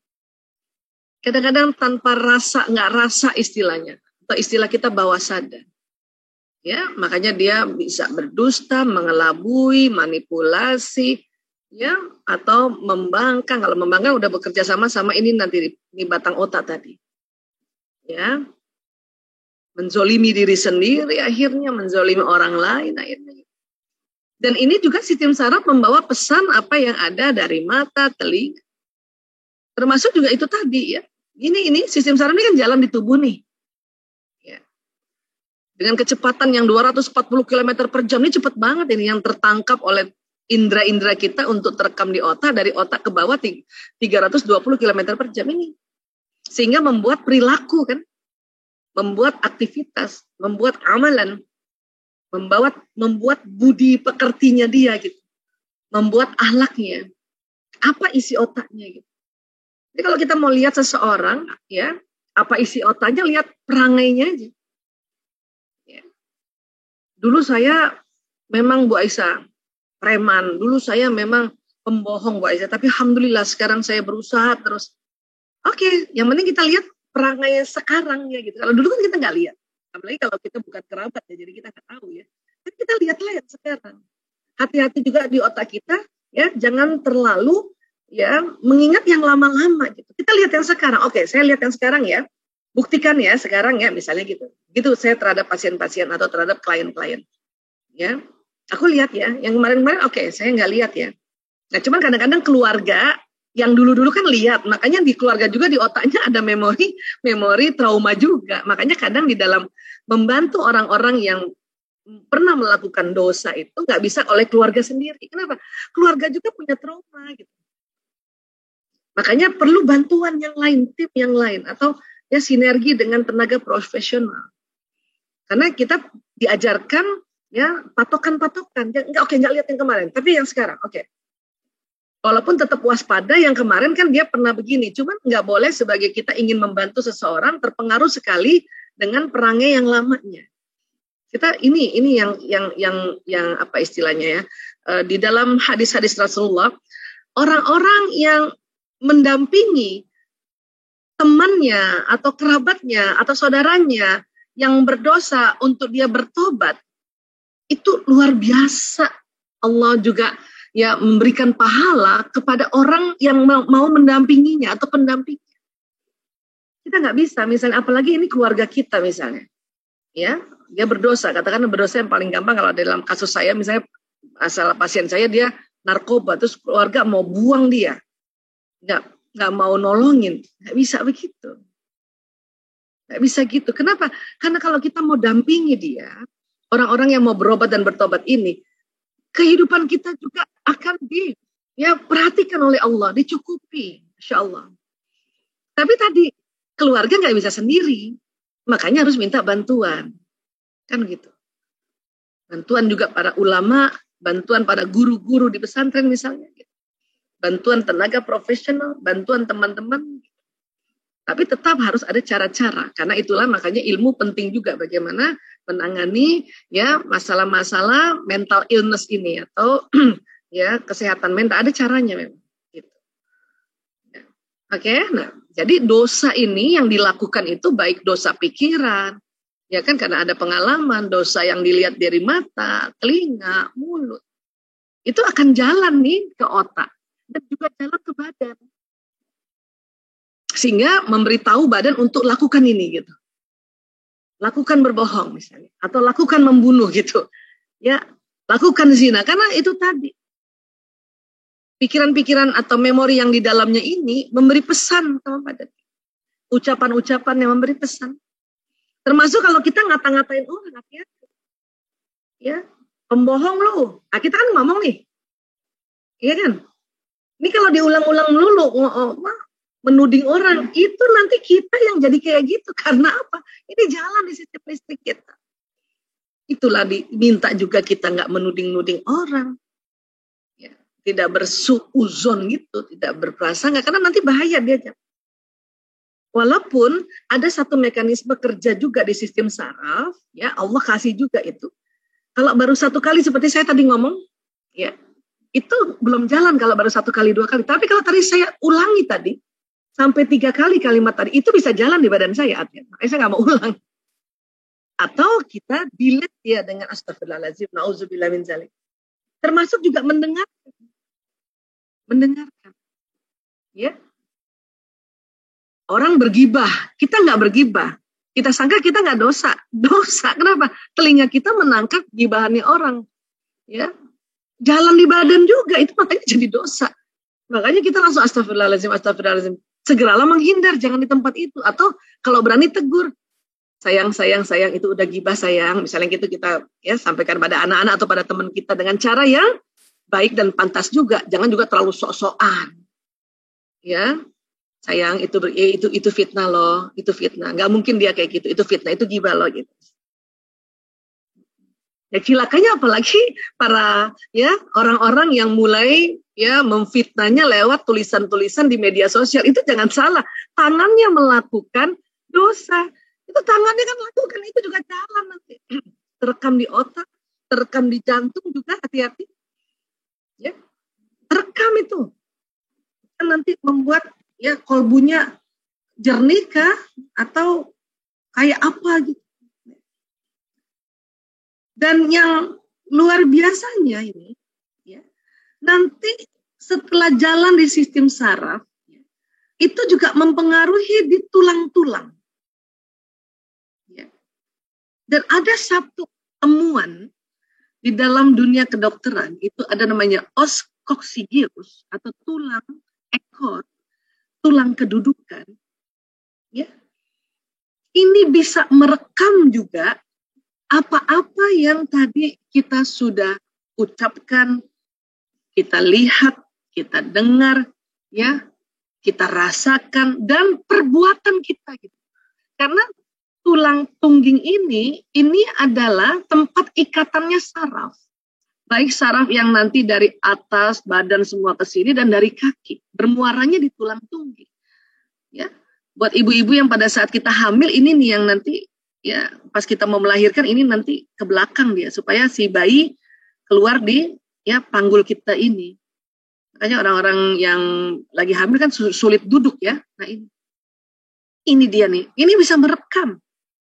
Kadang-kadang tanpa rasa, nggak rasa istilahnya. Atau istilah kita bawah sadar. Ya, makanya dia bisa berdusta, mengelabui, manipulasi, ya, atau membangkang. Kalau membangkang udah bekerja sama ini nanti di batang otak tadi. Ya. Menzolimi diri sendiri akhirnya, menzolimi orang lain akhirnya. Dan ini juga sistem saraf membawa pesan apa yang ada dari mata, telinga. Termasuk juga itu tadi ya. Ini sistem saraf ini kan jalan di tubuh nih. Ya. Dengan kecepatan yang 240 km per jam ini cepat banget ini yang tertangkap oleh indera-indera kita untuk terekam di otak, dari otak ke bawah 320 km per jam ini. Sehingga membuat perilaku kan, membuat aktivitas, membuat amalan, membuat budi pekertinya dia gitu. Membuat akhlaknya. Apa isi otaknya gitu. Jadi kalau kita mau lihat seseorang, ya, apa isi otaknya, lihat perangainya aja. Ya. Dulu saya memang Bu Aisyah, preman. Dulu saya memang pembohong Bu Aisyah, tapi alhamdulillah sekarang saya berusaha terus. Oke, yang penting kita lihat perangai sekarang ya gitu. Kalau dulu kan kita nggak lihat, apalagi kalau kita bukan kerabat ya, jadi kita nggak tahu ya. Tapi kita lihat sekarang. Hati-hati juga di otak kita ya, jangan terlalu ya mengingat yang lama-lama gitu. Kita lihat yang sekarang. Oke, saya lihat yang sekarang ya. Buktikan ya sekarang ya, misalnya gitu. Gitu saya terhadap pasien-pasien atau terhadap klien-klien. Ya. Aku lihat ya, yang kemarin-kemarin oke, saya nggak lihat ya. Nah, cuman kadang-kadang keluarga yang dulu-dulu kan lihat, makanya di keluarga juga di otaknya ada memori trauma juga. Makanya kadang di dalam membantu orang-orang yang pernah melakukan dosa itu nggak bisa oleh keluarga sendiri. Kenapa? Keluarga juga punya trauma gitu. Makanya perlu bantuan yang lain, tim yang lain, atau ya sinergi dengan tenaga profesional. Karena kita diajarkan ya patokan-patokan. Nggak lihat yang kemarin, tapi yang sekarang. Oke. Walaupun tetap waspada, yang kemarin kan dia pernah begini. Cuman nggak boleh sebagai kita ingin membantu seseorang terpengaruh sekali dengan perangai yang lamanya. Kita ini yang apa istilahnya ya? Di dalam hadis-hadis Rasulullah, orang-orang yang mendampingi temannya atau kerabatnya atau saudaranya yang berdosa untuk dia bertobat, itu luar biasa. Allah juga ya memberikan pahala kepada orang yang mau mendampinginya atau pendampingnya. Kita nggak bisa, misalnya apalagi ini keluarga kita misalnya, ya dia berdosa. Katakan berdosa yang paling gampang kalau dalam kasus saya, misalnya masalah pasien saya dia narkoba, terus keluarga mau buang dia, nggak mau nolongin, nggak bisa begitu. Nggak bisa gitu. Kenapa? Karena kalau kita mau dampingi dia, orang-orang yang mau berobat dan bertobat ini, kehidupan kita juga akan perhatikan oleh Allah, dicukupi, Insya Allah. Tapi tadi keluarga nggak bisa sendiri, makanya harus minta bantuan, kan gitu. Bantuan juga para ulama, bantuan para guru-guru di pesantren misalnya, gitu. Bantuan tenaga profesional, bantuan teman-teman. Tapi tetap harus ada cara-cara, karena itulah makanya ilmu penting juga bagaimana menangani ya masalah-masalah mental illness ini atau ya kesehatan mental, ada caranya memang. Gitu. Ya. Oke, nah jadi dosa ini yang dilakukan itu baik dosa pikiran, ya kan karena ada pengalaman, dosa yang dilihat dari mata, telinga, mulut, itu akan jalan nih ke otak dan juga jalan ke badan. Sehingga memberitahu badan untuk lakukan ini gitu. Lakukan berbohong misalnya. Atau lakukan membunuh gitu. Ya, lakukan zina. Karena itu tadi. Pikiran-pikiran atau memori yang di dalamnya ini memberi pesan sama badan. Ucapan-ucapan yang memberi pesan. Termasuk kalau kita ngata-ngatain orang. Hati-hati. Ya, pembohong lu. Nah, kita kan ngomong nih. Iya kan? Ini kalau diulang-ulang dulu. Menuding orang, itu nanti kita yang jadi kayak gitu. Karena apa? Ini jalan di sistem listrik kita. Itulah diminta juga kita nggak menuding-nuding orang. Ya, tidak bersuuzon gitu, tidak berprasangka, karena nanti bahaya dia. Walaupun ada satu mekanisme kerja juga di sistem saraf, ya Allah kasih juga itu. Kalau baru satu kali seperti saya tadi ngomong, ya itu belum jalan kalau baru 1 kali 2 kali. Tapi kalau tadi saya ulangi tadi, sampai 3 kali kalimat tadi, itu bisa jalan di badan saya. Makanya saya nggak mau ulang. Atau kita delete ya dengan astagfirullahaladzim, na'udzubillah min dzalik. Termasuk juga mendengarkan. Mendengarkan. Ya. Orang bergibah, kita nggak bergibah. Kita sangka kita nggak dosa. Dosa, kenapa? Telinga kita menangkap gibahannya orang. Ya. Jalan di badan juga, itu makanya jadi dosa. Makanya kita langsung astagfirullahaladzim, astagfirullahaladzim. Segeralah menghindar, jangan di tempat itu. Atau kalau berani tegur, sayang, itu udah gibah sayang. Misalnya gitu kita ya sampaikan pada anak-anak atau pada teman kita dengan cara yang baik dan pantas juga. Jangan juga terlalu sok-sokan. Ya, sayang itu fitnah loh, itu fitnah. Nggak mungkin dia kayak gitu, itu fitnah, itu gibah loh gitu. Ya cilakanya apalagi para ya orang-orang yang mulai ya memfitnahnya lewat tulisan-tulisan di media sosial. Itu jangan salah, tangannya melakukan dosa. Itu tangannya kan lakukan, itu juga jalan nanti. Terekam di otak, terekam di jantung juga, hati-hati. Ya, terekam itu. Kan nanti membuat ya kolbunya jernih kah atau kayak apa gitu. Dan yang luar biasanya ini, ya, nanti setelah jalan di sistem saraf, ya, itu juga mempengaruhi di tulang-tulang. Ya. Dan ada satu temuan di dalam dunia kedokteran, itu ada namanya os coccygeus atau tulang ekor, tulang kedudukan. Ya. Ini bisa merekam juga apa-apa yang tadi kita sudah ucapkan, kita lihat, kita dengar, ya, kita rasakan, dan perbuatan kita. Gitu. Karena tulang tungging ini adalah tempat ikatannya saraf. Baik saraf yang nanti dari atas, badan semua ke sini, dan dari kaki. Bermuaranya di tulang tungging. Ya. Buat ibu-ibu yang pada saat kita hamil, ini nih yang nanti ya pas kita mau melahirkan ini nanti ke belakang dia supaya si bayi keluar di ya panggul kita ini. Makanya orang-orang yang lagi hamil kan sulit duduk ya. Nah ini dia nih. Ini bisa merekam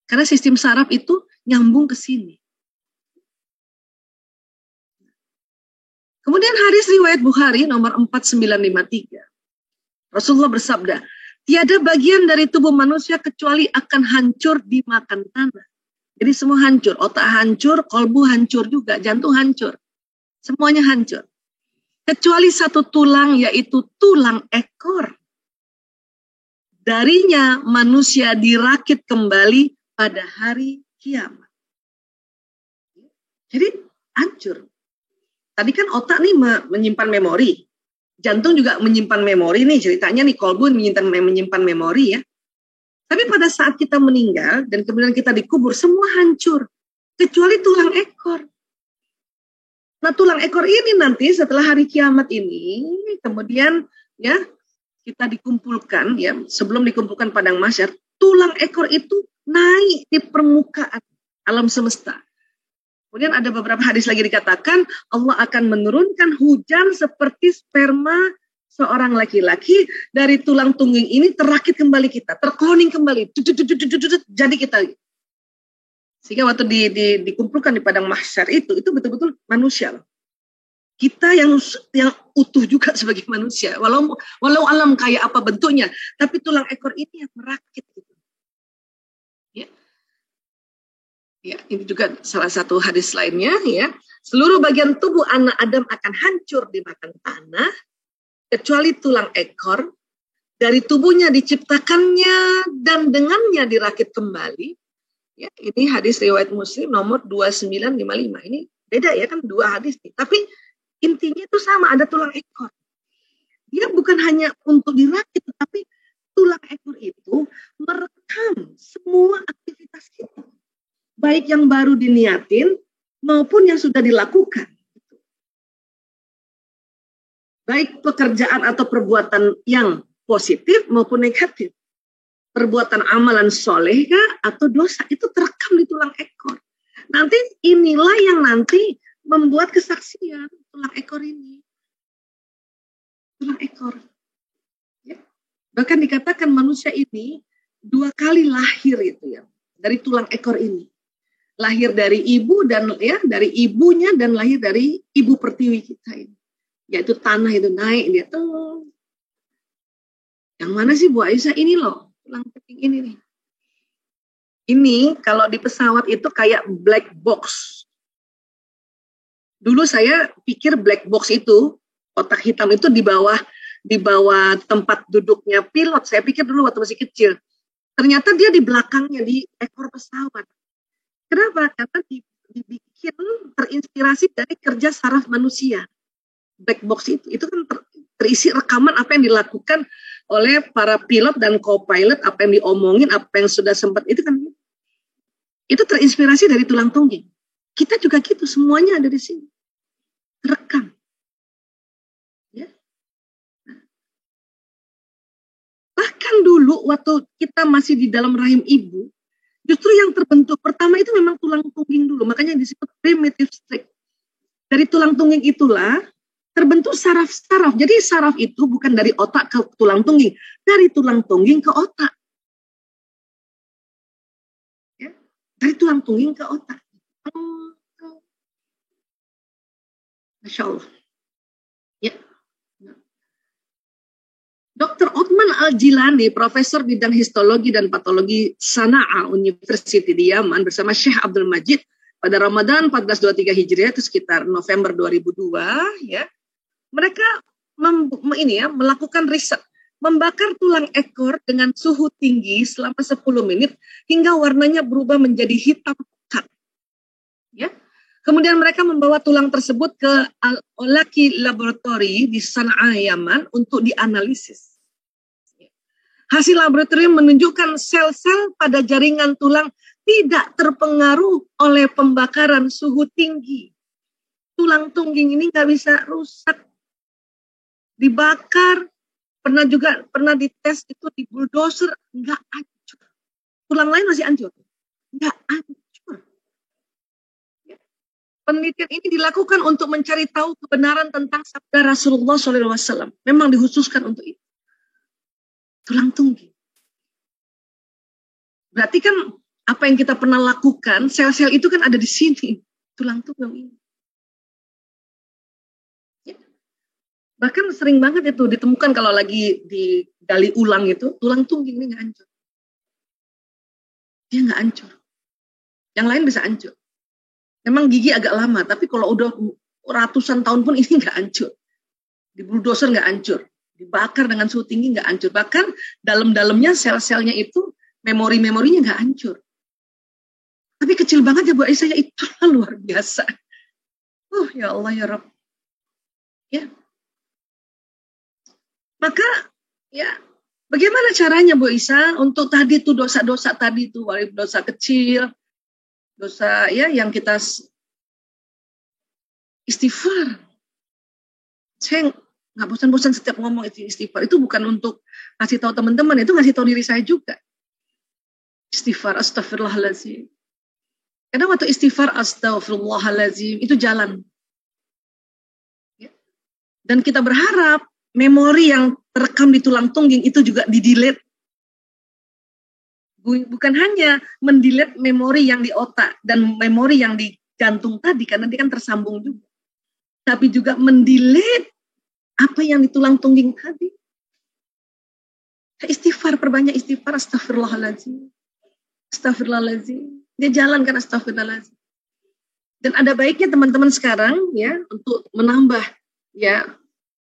karena sistem saraf itu nyambung ke sini. Kemudian hadis riwayat Bukhari nomor 4953. Rasulullah bersabda, tiada bagian dari tubuh manusia kecuali akan hancur dimakan tanah. Jadi semua hancur, otak hancur, kolbu hancur juga, jantung hancur. Semuanya hancur. Kecuali satu tulang, yaitu tulang ekor. Darinya manusia dirakit kembali pada hari kiamat. Jadi hancur. Tadi kan otak nih menyimpan memori. Jantung juga menyimpan memori nih, ceritanya nih kolbu menyimpan memori ya. Tapi pada saat kita meninggal dan kemudian kita dikubur, semua hancur. Kecuali tulang ekor. Nah tulang ekor ini nanti setelah hari kiamat ini, kemudian ya kita dikumpulkan, ya, sebelum dikumpulkan padang mahsyar, tulang ekor itu naik di permukaan alam semesta. Kemudian ada beberapa hadis lagi dikatakan Allah akan menurunkan hujan seperti sperma seorang laki-laki, dari tulang tungging ini terrakit kembali kita, terkloning kembali, jadi kita. Sehingga waktu dikumpulkan di padang mahsyar itu betul-betul manusia. Kita yang utuh juga sebagai manusia, walau alam kayak apa bentuknya, tapi tulang ekor ini yang merakit gitu. Ya, ini juga salah satu hadis lainnya, ya. Seluruh bagian tubuh anak Adam akan hancur dimakan tanah, kecuali tulang ekor. Dari tubuhnya diciptakannya dan dengannya dirakit kembali. Ya, ini hadis riwayat Muslim nomor 2955. Ini beda ya, kan dua hadis nih. Tapi intinya itu sama, ada tulang ekor. Dia bukan hanya untuk dirakit, tetapi tulang ekor itu merekam semua aktivitas kita. Baik yang baru diniatin maupun yang sudah dilakukan. Baik pekerjaan atau perbuatan yang positif maupun negatif. Perbuatan amalan soleh atau dosa itu terekam di tulang ekor. Nanti inilah yang nanti membuat kesaksian tulang ekor ini. Tulang ekor. Ya. Bahkan dikatakan manusia ini 2 kali lahir itu ya, dari tulang ekor ini. Lahir dari ibu dan ya dari ibunya dan lahir dari ibu pertiwi kita ini. Yaitu tanah itu naik dia tuh. Yang mana sih Bu Aisyah? Ini loh, tulang penting ini nih. Ini kalau di pesawat itu kayak black box. Dulu saya pikir black box itu kotak hitam itu di bawah tempat duduknya pilot. Saya pikir dulu waktu masih kecil. Ternyata dia di belakangnya di ekor pesawat. Kenapa? Karena dibikin terinspirasi dari kerja saraf manusia. Black box itu kan terisi rekaman apa yang dilakukan oleh para pilot dan co-pilot, apa yang diomongin, apa yang sudah sempat itu kan. Itu terinspirasi dari tulang tungging. Kita juga gitu, semuanya ada di sini. Rekam. Ya. Bahkan dulu waktu kita masih di dalam rahim ibu, justru yang terbentuk pertama itu memang tulang tungging dulu. Makanya disebut primitive stage. Dari tulang tungging itulah terbentuk saraf-saraf. Jadi saraf itu bukan dari otak ke tulang tungging. Dari tulang tungging ke otak. Ya. Dari tulang tungging ke otak. Masya Allah. Ya. Dr. Othman Al-Jilani, Profesor Bidang Histologi dan Patologi Sana'a University di Yaman bersama Syekh Abdul Majid pada Ramadan 1423 Hijriah itu sekitar November 2002 ya. Mereka melakukan riset, membakar tulang ekor dengan suhu tinggi selama 10 menit hingga warnanya berubah menjadi hitam pekat. Ya. Kemudian mereka membawa tulang tersebut ke Al-Olaki Laboratory di Sana'a, Yaman untuk dianalisis. Hasil laboratorium menunjukkan sel-sel pada jaringan tulang tidak terpengaruh oleh pembakaran suhu tinggi. Tulang tungging ini nggak bisa rusak. Dibakar, pernah dites itu di bulldozer, nggak hancur. Tulang lain masih hancur. Nggak hancur. Penelitian ini dilakukan untuk mencari tahu kebenaran tentang sabda Rasulullah SAW. Memang dikhususkan untuk itu. Tulang tungging. Berarti kan apa yang kita pernah lakukan, sel-sel itu kan ada di sini. Tulang tungging ini. Ya. Bahkan sering banget itu ditemukan kalau lagi digali ulang itu, tulang tungging ini nggak hancur. Dia nggak hancur. Yang lain bisa hancur. Memang gigi agak lama, tapi kalau udah ratusan tahun pun ini nggak hancur. Di bulldozer nggak hancur. Dibakar dengan suhu tinggi nggak hancur. Bahkan dalam-dalamnya sel-selnya itu, memori-memorinya nggak hancur. Tapi kecil banget ya Bu Aisyah, itu luar biasa. Ya Allah ya Rabb. Ya. Maka, ya, bagaimana caranya Bu Aisyah untuk tadi itu dosa-dosa tadi itu, dosa kecil, dosa ya yang kita istighfar. Saya Nggak bosan-bosan setiap ngomong istighfar. Itu bukan untuk ngasih tahu teman-teman, itu ngasih tahu diri saya juga. Istighfar, astagfirullahaladzim. Karena waktu istighfar, astagfirullahaladzim, itu jalan. Ya. Dan kita berharap memori yang terekam di tulang tungging itu juga di-delete. Bukan hanya mendelete memori yang di otak dan memori yang di jantung tadi, karena dia kan tersambung juga. Tapi juga mendelete apa yang di tulang tungging tadi. Istighfar, perbanyak istighfar, astagfirullahaladzim. Astagfirullahaladzim. Dia jalan kan astagfirullahaladzim. Dan ada baiknya teman-teman sekarang ya untuk menambah ya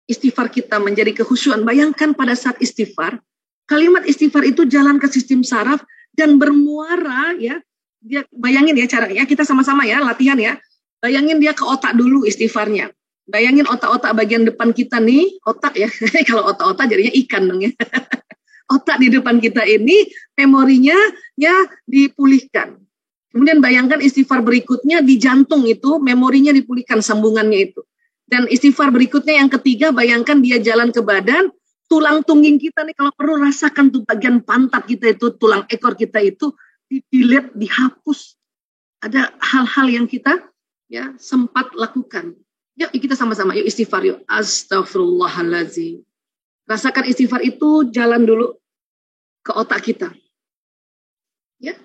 istighfar kita menjadi kehusyuan. Bayangkan pada saat istighfar, kalimat istighfar itu jalan ke sistem saraf dan bermuara ya. Dia bayangin ya caranya, kita sama-sama ya latihan ya. Bayangin dia ke otak dulu istighfarnya. Bayangin otak-otak bagian depan kita nih, otak ya. Kalau otak-otak jadinya ikan dong ya. Otak di depan kita ini memorinya ya dipulihkan. Kemudian bayangkan istighfar berikutnya di jantung itu memorinya dipulihkan sambungannya itu. Dan istighfar berikutnya yang ketiga bayangkan dia jalan ke badan, tulang tungging kita nih kalau perlu rasakan tuh bagian pantat kita itu, tulang ekor kita itu di-delete, dihapus. Ada hal-hal yang kita ya sempat lakukan. Yuk kita sama-sama yuk istighfar yuk. Astagfirullahaladzim. Rasakan istighfar itu jalan dulu ke otak kita. Ya.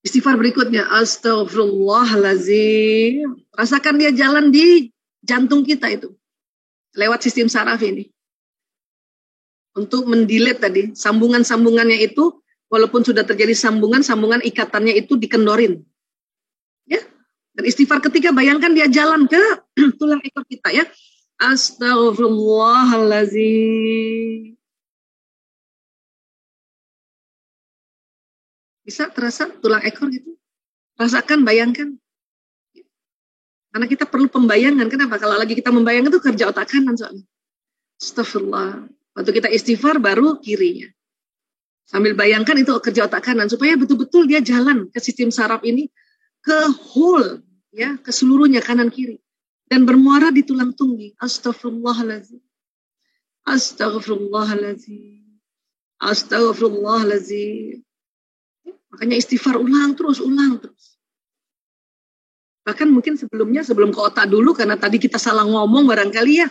Istighfar berikutnya, astagfirullahaladzim. Rasakan dia jalan di jantung kita itu. Lewat sistem saraf ini. Untuk mendelete tadi, sambungan-sambungannya itu, walaupun sudah terjadi sambungan ikatannya itu dikendorin. Ya. Dan istighfar ketiga, bayangkan dia jalan ke tulang ekor kita ya. Astagfirullahaladzim. Bisa terasa tulang ekor gitu? Rasakan, bayangkan. Karena kita perlu pembayangan. Kenapa? Kalau lagi kita membayangkan itu kerja otak kanan soalnya. Astagfirullah. Waktu kita istighfar baru kirinya. Sambil bayangkan itu kerja otak kanan. Supaya betul-betul dia jalan ke sistem saraf ini. Ke whole. Ya, ke seluruhnya kanan kiri. Dan bermuara di tulang tungging. Astagfirullahaladzim. Astagfirullahaladzim. Astagfirullahaladzim. Makanya istighfar ulang terus. Bahkan mungkin sebelum ke otak dulu, karena tadi kita salah ngomong barangkali ya.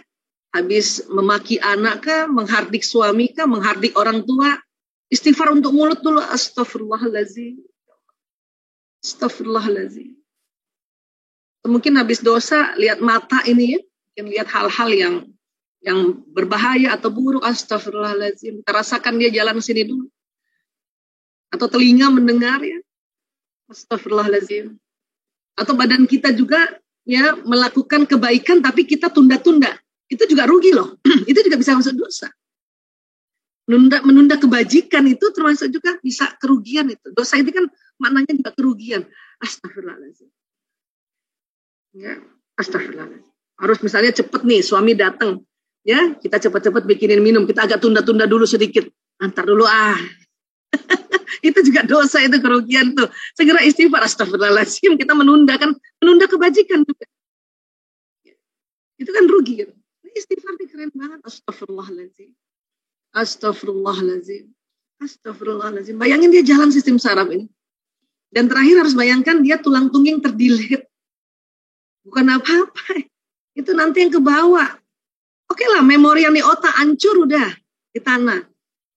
Habis memaki anak kah, menghardik suami kah, menghardik orang tua. Istighfar untuk mulut dulu. Astagfirullahaladzim. Astagfirullahaladzim. Mungkin habis dosa, lihat mata ini ya. Mungkin lihat hal-hal yang berbahaya atau buruk. Astagfirullahaladzim. Kita rasakan dia jalan sini dulu. Atau telinga mendengar ya. Astagfirullahaladzim. Atau badan kita juga ya melakukan kebaikan tapi kita tunda-tunda. Itu juga rugi loh. Itu juga bisa masuk dosa. Menunda kebajikan itu termasuk juga bisa kerugian itu. Dosa itu kan maknanya juga kerugian. Astagfirullahaladzim. Ya, astagfirullahaladzim. Harus misalnya cepet nih suami datang. Ya, kita cepet-cepet bikinin minum. Kita agak tunda-tunda dulu sedikit. Antar dulu Itu juga dosa, itu kerugian tuh. Segera istighfar, astagfirullahaladzim. Kita menunda kebajikan juga. Itu kan rugi gitu. Istighfar ini keren banget. Astagfirullahaladzim. Astagfirullahaladzim. Astagfirullahaladzim. Bayangin dia jalan sistem saraf ini. Dan terakhir harus bayangkan dia tulang tungging terdelete. Bukan apa-apa. Itu nanti yang ke bawah. Oke lah, memori yang di otak hancur udah di tanah.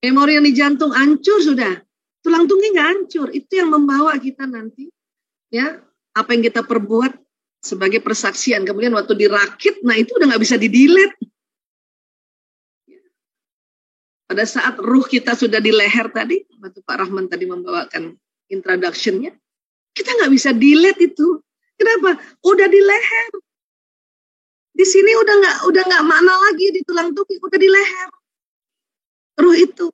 Memori yang di jantung hancur sudah. Tulang tungging nggak hancur. Itu yang membawa kita nanti. Ya, apa yang kita perbuat sebagai persaksian. Kemudian waktu dirakit, nah itu udah nggak bisa di-delete. Pada saat ruh kita sudah di leher tadi, waktu Pak Rahman tadi membawakan introduction-nya, kita nggak bisa delete itu. Kenapa? Udah di leher. Di sini udah nggak makna lagi di tulang tungging, udah di leher. Ruh itu.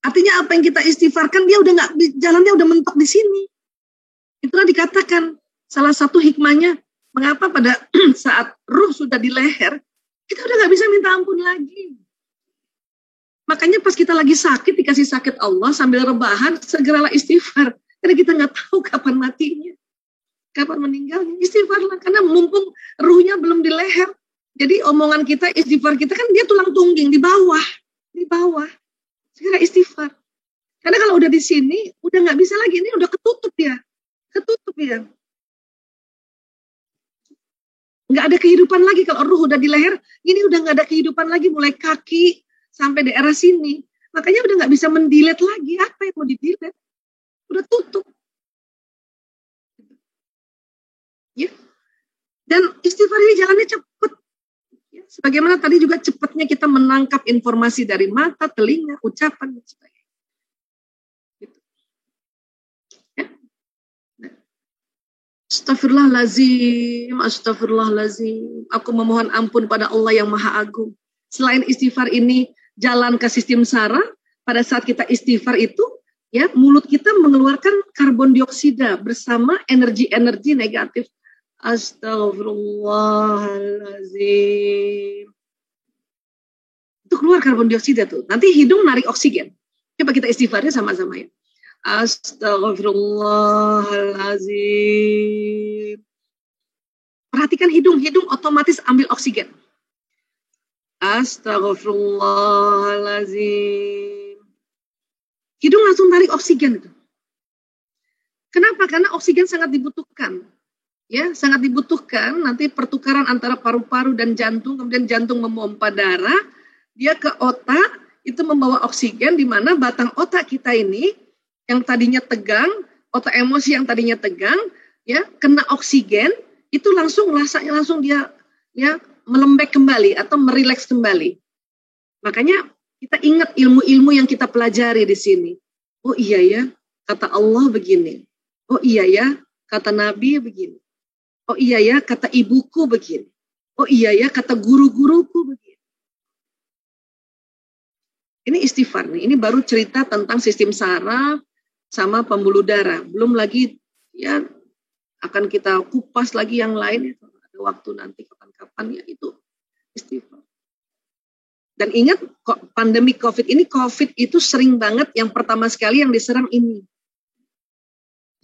Artinya apa yang kita istighfarkan dia udah nggak, jalannya udah mentok di sini. Itulah dikatakan salah satu hikmahnya mengapa pada saat ruh sudah di leher kita udah nggak bisa minta ampun lagi. Makanya pas kita lagi sakit dikasih sakit Allah sambil rebahan segeralah istighfar karena kita nggak tahu kapan matinya, kapan meninggalnya. Istighfarlah karena mumpung ruhnya belum di leher, Jadi omongan kita, istighfar kita kan dia tulang tungging di bawah. Segera istighfar. Karena kalau udah di sini, udah nggak bisa lagi. Ini udah ketutup ya. Nggak ada kehidupan lagi. Kalau ruh udah di leher, ini udah nggak ada kehidupan lagi. Mulai kaki sampai daerah sini. Makanya udah nggak bisa mendilet lagi. Apa yang mau didilet? Udah tutup. Ya. Dan istighfar ini jalannya cepet. Ya. Sebagaimana tadi juga cepatnya kita menangkap informasi dari mata, telinga, ucapan, dan sebagainya. Gitu. Ya. Nah. Astagfirullahaladzim. Aku memohon ampun pada Allah yang Maha Agung. Selain istighfar ini jalan ke sistem saraf, pada saat kita istighfar itu, ya mulut kita mengeluarkan karbon dioksida bersama energi-energi negatif. Astagfirullahaladzim. Itu keluar karbon dioksida tuh. Nanti hidung narik oksigen. Coba kita istighfarnya sama-sama ya. Astagfirullahaladzim. Perhatikan hidung otomatis ambil oksigen. Astagfirullahaladzim. Hidung langsung tarik oksigen itu. Kenapa? Karena oksigen sangat dibutuhkan. Ya, sangat dibutuhkan. Nanti pertukaran antara paru-paru dan jantung, kemudian jantung memompa darah, dia ke otak, itu membawa oksigen, di mana batang otak kita ini yang tadinya tegang, otak emosi yang tadinya tegang, ya kena oksigen, itu langsung rasanya langsung dia ya melembek kembali atau merileks kembali. Makanya kita ingat ilmu-ilmu yang kita pelajari di sini. Oh iya ya, kata Allah begini. Oh iya ya, kata Nabi begini. Oh iya ya, kata ibuku begini. Oh iya ya, kata guru-guruku begini. Ini istighfar nih, ini baru cerita tentang sistem saraf sama pembuluh darah. Belum lagi ya akan kita kupas lagi yang lain, itu ada waktu nanti kapan-kapan ya itu istighfar. Dan ingat kok pandemi COVID ini, COVID itu sering banget yang pertama sekali yang diserang ini.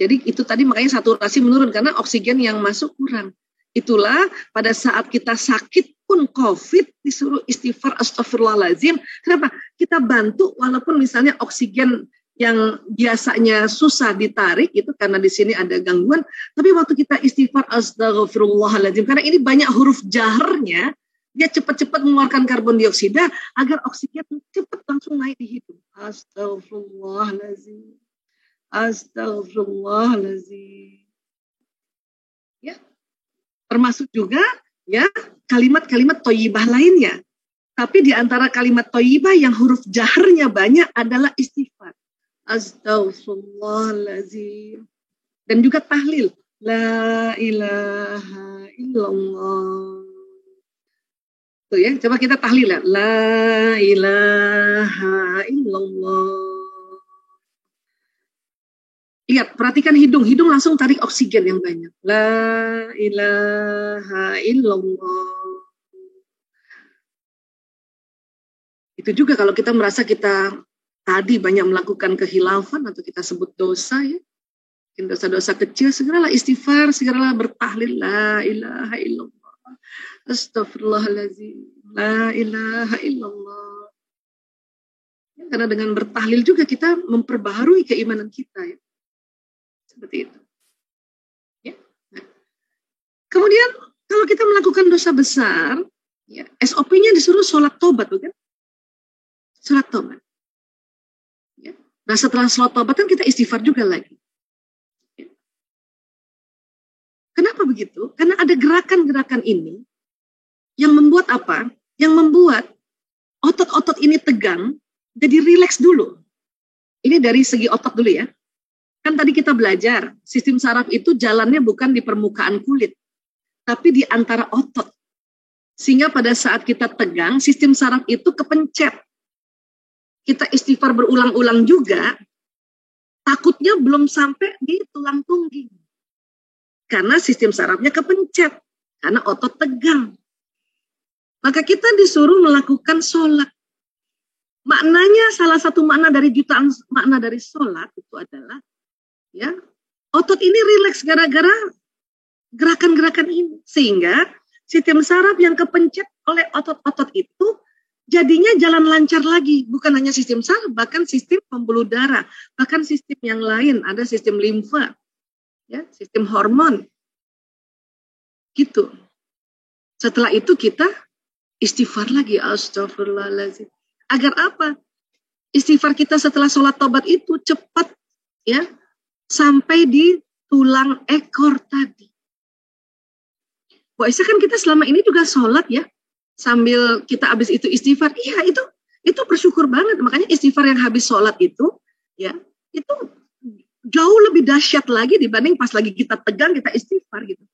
Jadi itu tadi makanya saturasi menurun karena oksigen yang masuk kurang. Itulah pada saat kita sakit pun COVID disuruh istighfar astagfirullahaladzim. Kenapa? Kita bantu walaupun misalnya oksigen yang biasanya susah ditarik itu karena di sini ada gangguan. Tapi waktu kita istighfar astagfirullahaladzim karena ini banyak huruf jaharnya, dia cepat-cepat mengeluarkan karbon dioksida agar oksigen cepat langsung naik di hidung. Astagfirullahaladzim. Astagfirullahaladzim. Ya, termasuk juga ya kalimat-kalimat thayyibah lainnya. Tapi di antara kalimat thayyibah yang huruf jaharnya banyak adalah istighfar. Astagfirullahaladzim. Dan juga tahlil. La ilaha illallah. Tuh ya, coba kita tahlil ya. La ilaha illallah. Lihat, perhatikan hidung langsung tarik oksigen yang banyak. La ilaha illallah. Itu juga kalau kita merasa kita tadi banyak melakukan kehilafan atau kita sebut dosa ya. Mungkin dosa-dosa kecil, segeralah istighfar, segeralah bertahlil. La ilaha illallah. Astagfirullahaladzim. La ilaha illallah. Ya, karena dengan bertahlil juga kita memperbaharui keimanan kita ya. Seperti itu. Ya. Nah. Kemudian kalau kita melakukan dosa besar, ya, SOP-nya disuruh sholat tobat, bukan? Sholat tobat. Ya. Nah setelah sholat tobat kan kita istighfar juga lagi. Ya. Kenapa begitu? Karena ada gerakan-gerakan ini yang membuat apa? Yang membuat otot-otot ini tegang, jadi rileks dulu. Ini dari segi otot dulu ya. Kan tadi kita belajar, sistem saraf itu jalannya bukan di permukaan kulit, tapi di antara otot. Sehingga pada saat kita tegang, sistem saraf itu kepencet. Kita istighfar berulang-ulang juga, takutnya belum sampai di tulang tungging. Karena sistem sarafnya kepencet, karena otot tegang. Maka kita disuruh melakukan sholat. Maknanya, salah satu makna dari jutaan makna dari sholat itu adalah, ya, otot ini rileks gara-gara gerakan-gerakan ini. Sehingga Sistem saraf yang kepencet oleh otot-otot itu jadinya jalan lancar lagi. Bukan hanya sistem saraf, bahkan sistem pembuluh darah, bahkan sistem yang lain, ada sistem limfa, ya, sistem hormon. Gitu. Setelah itu kita istighfar lagi, astagfirullahaladzim. Agar apa? Istighfar kita setelah sholat tobat itu cepat, ya, sampai di tulang ekor tadi. Bu Aisyah, kan kita selama ini juga sholat ya, sambil kita habis itu istighfar. Iya, itu bersyukur banget. Makanya istighfar yang habis sholat itu, ya, itu jauh lebih dahsyat lagi dibanding pas lagi kita tegang kita istighfar gitu.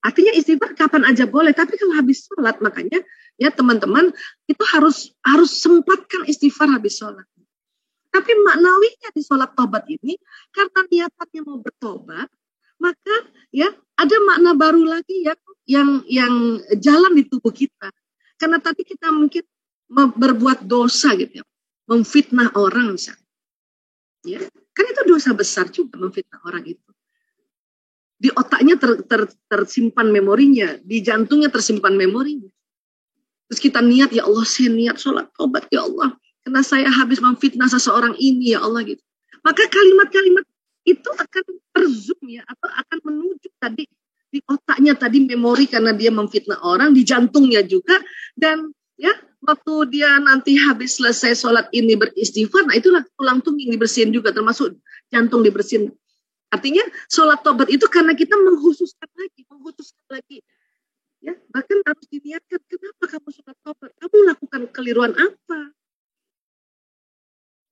Artinya istighfar kapan aja boleh, tapi kalau habis sholat, makanya ya teman-teman itu harus sempatkan istighfar habis sholat. Tapi maknawinya di sholat tobat ini, karena niatannya mau bertobat, maka ya ada makna baru lagi ya yang jalan di tubuh kita. Karena tadi kita mungkin berbuat dosa gitu ya, memfitnah orang misalnya. Ya, kan itu dosa besar juga memfitnah orang itu. Di otaknya tersimpan memorinya, di jantungnya tersimpan memorinya. Terus kita niat, ya Allah, saya niat sholat tobat, ya Allah, karena saya habis memfitnah seseorang ini, ya Allah gitu. Maka kalimat-kalimat itu akan terzoom ya, atau akan menuju tadi di otaknya tadi memori karena dia memfitnah orang, di jantungnya juga, dan ya waktu dia nanti habis selesai sholat ini beristighfar, nah itulah tulang tungging dibersihin juga, termasuk jantung dibersihin. Artinya sholat tobat itu karena kita mengkhususkan lagi. Ya, bahkan harus diniatkan, kenapa kamu sholat tobat? Kamu lakukan keliruan apa?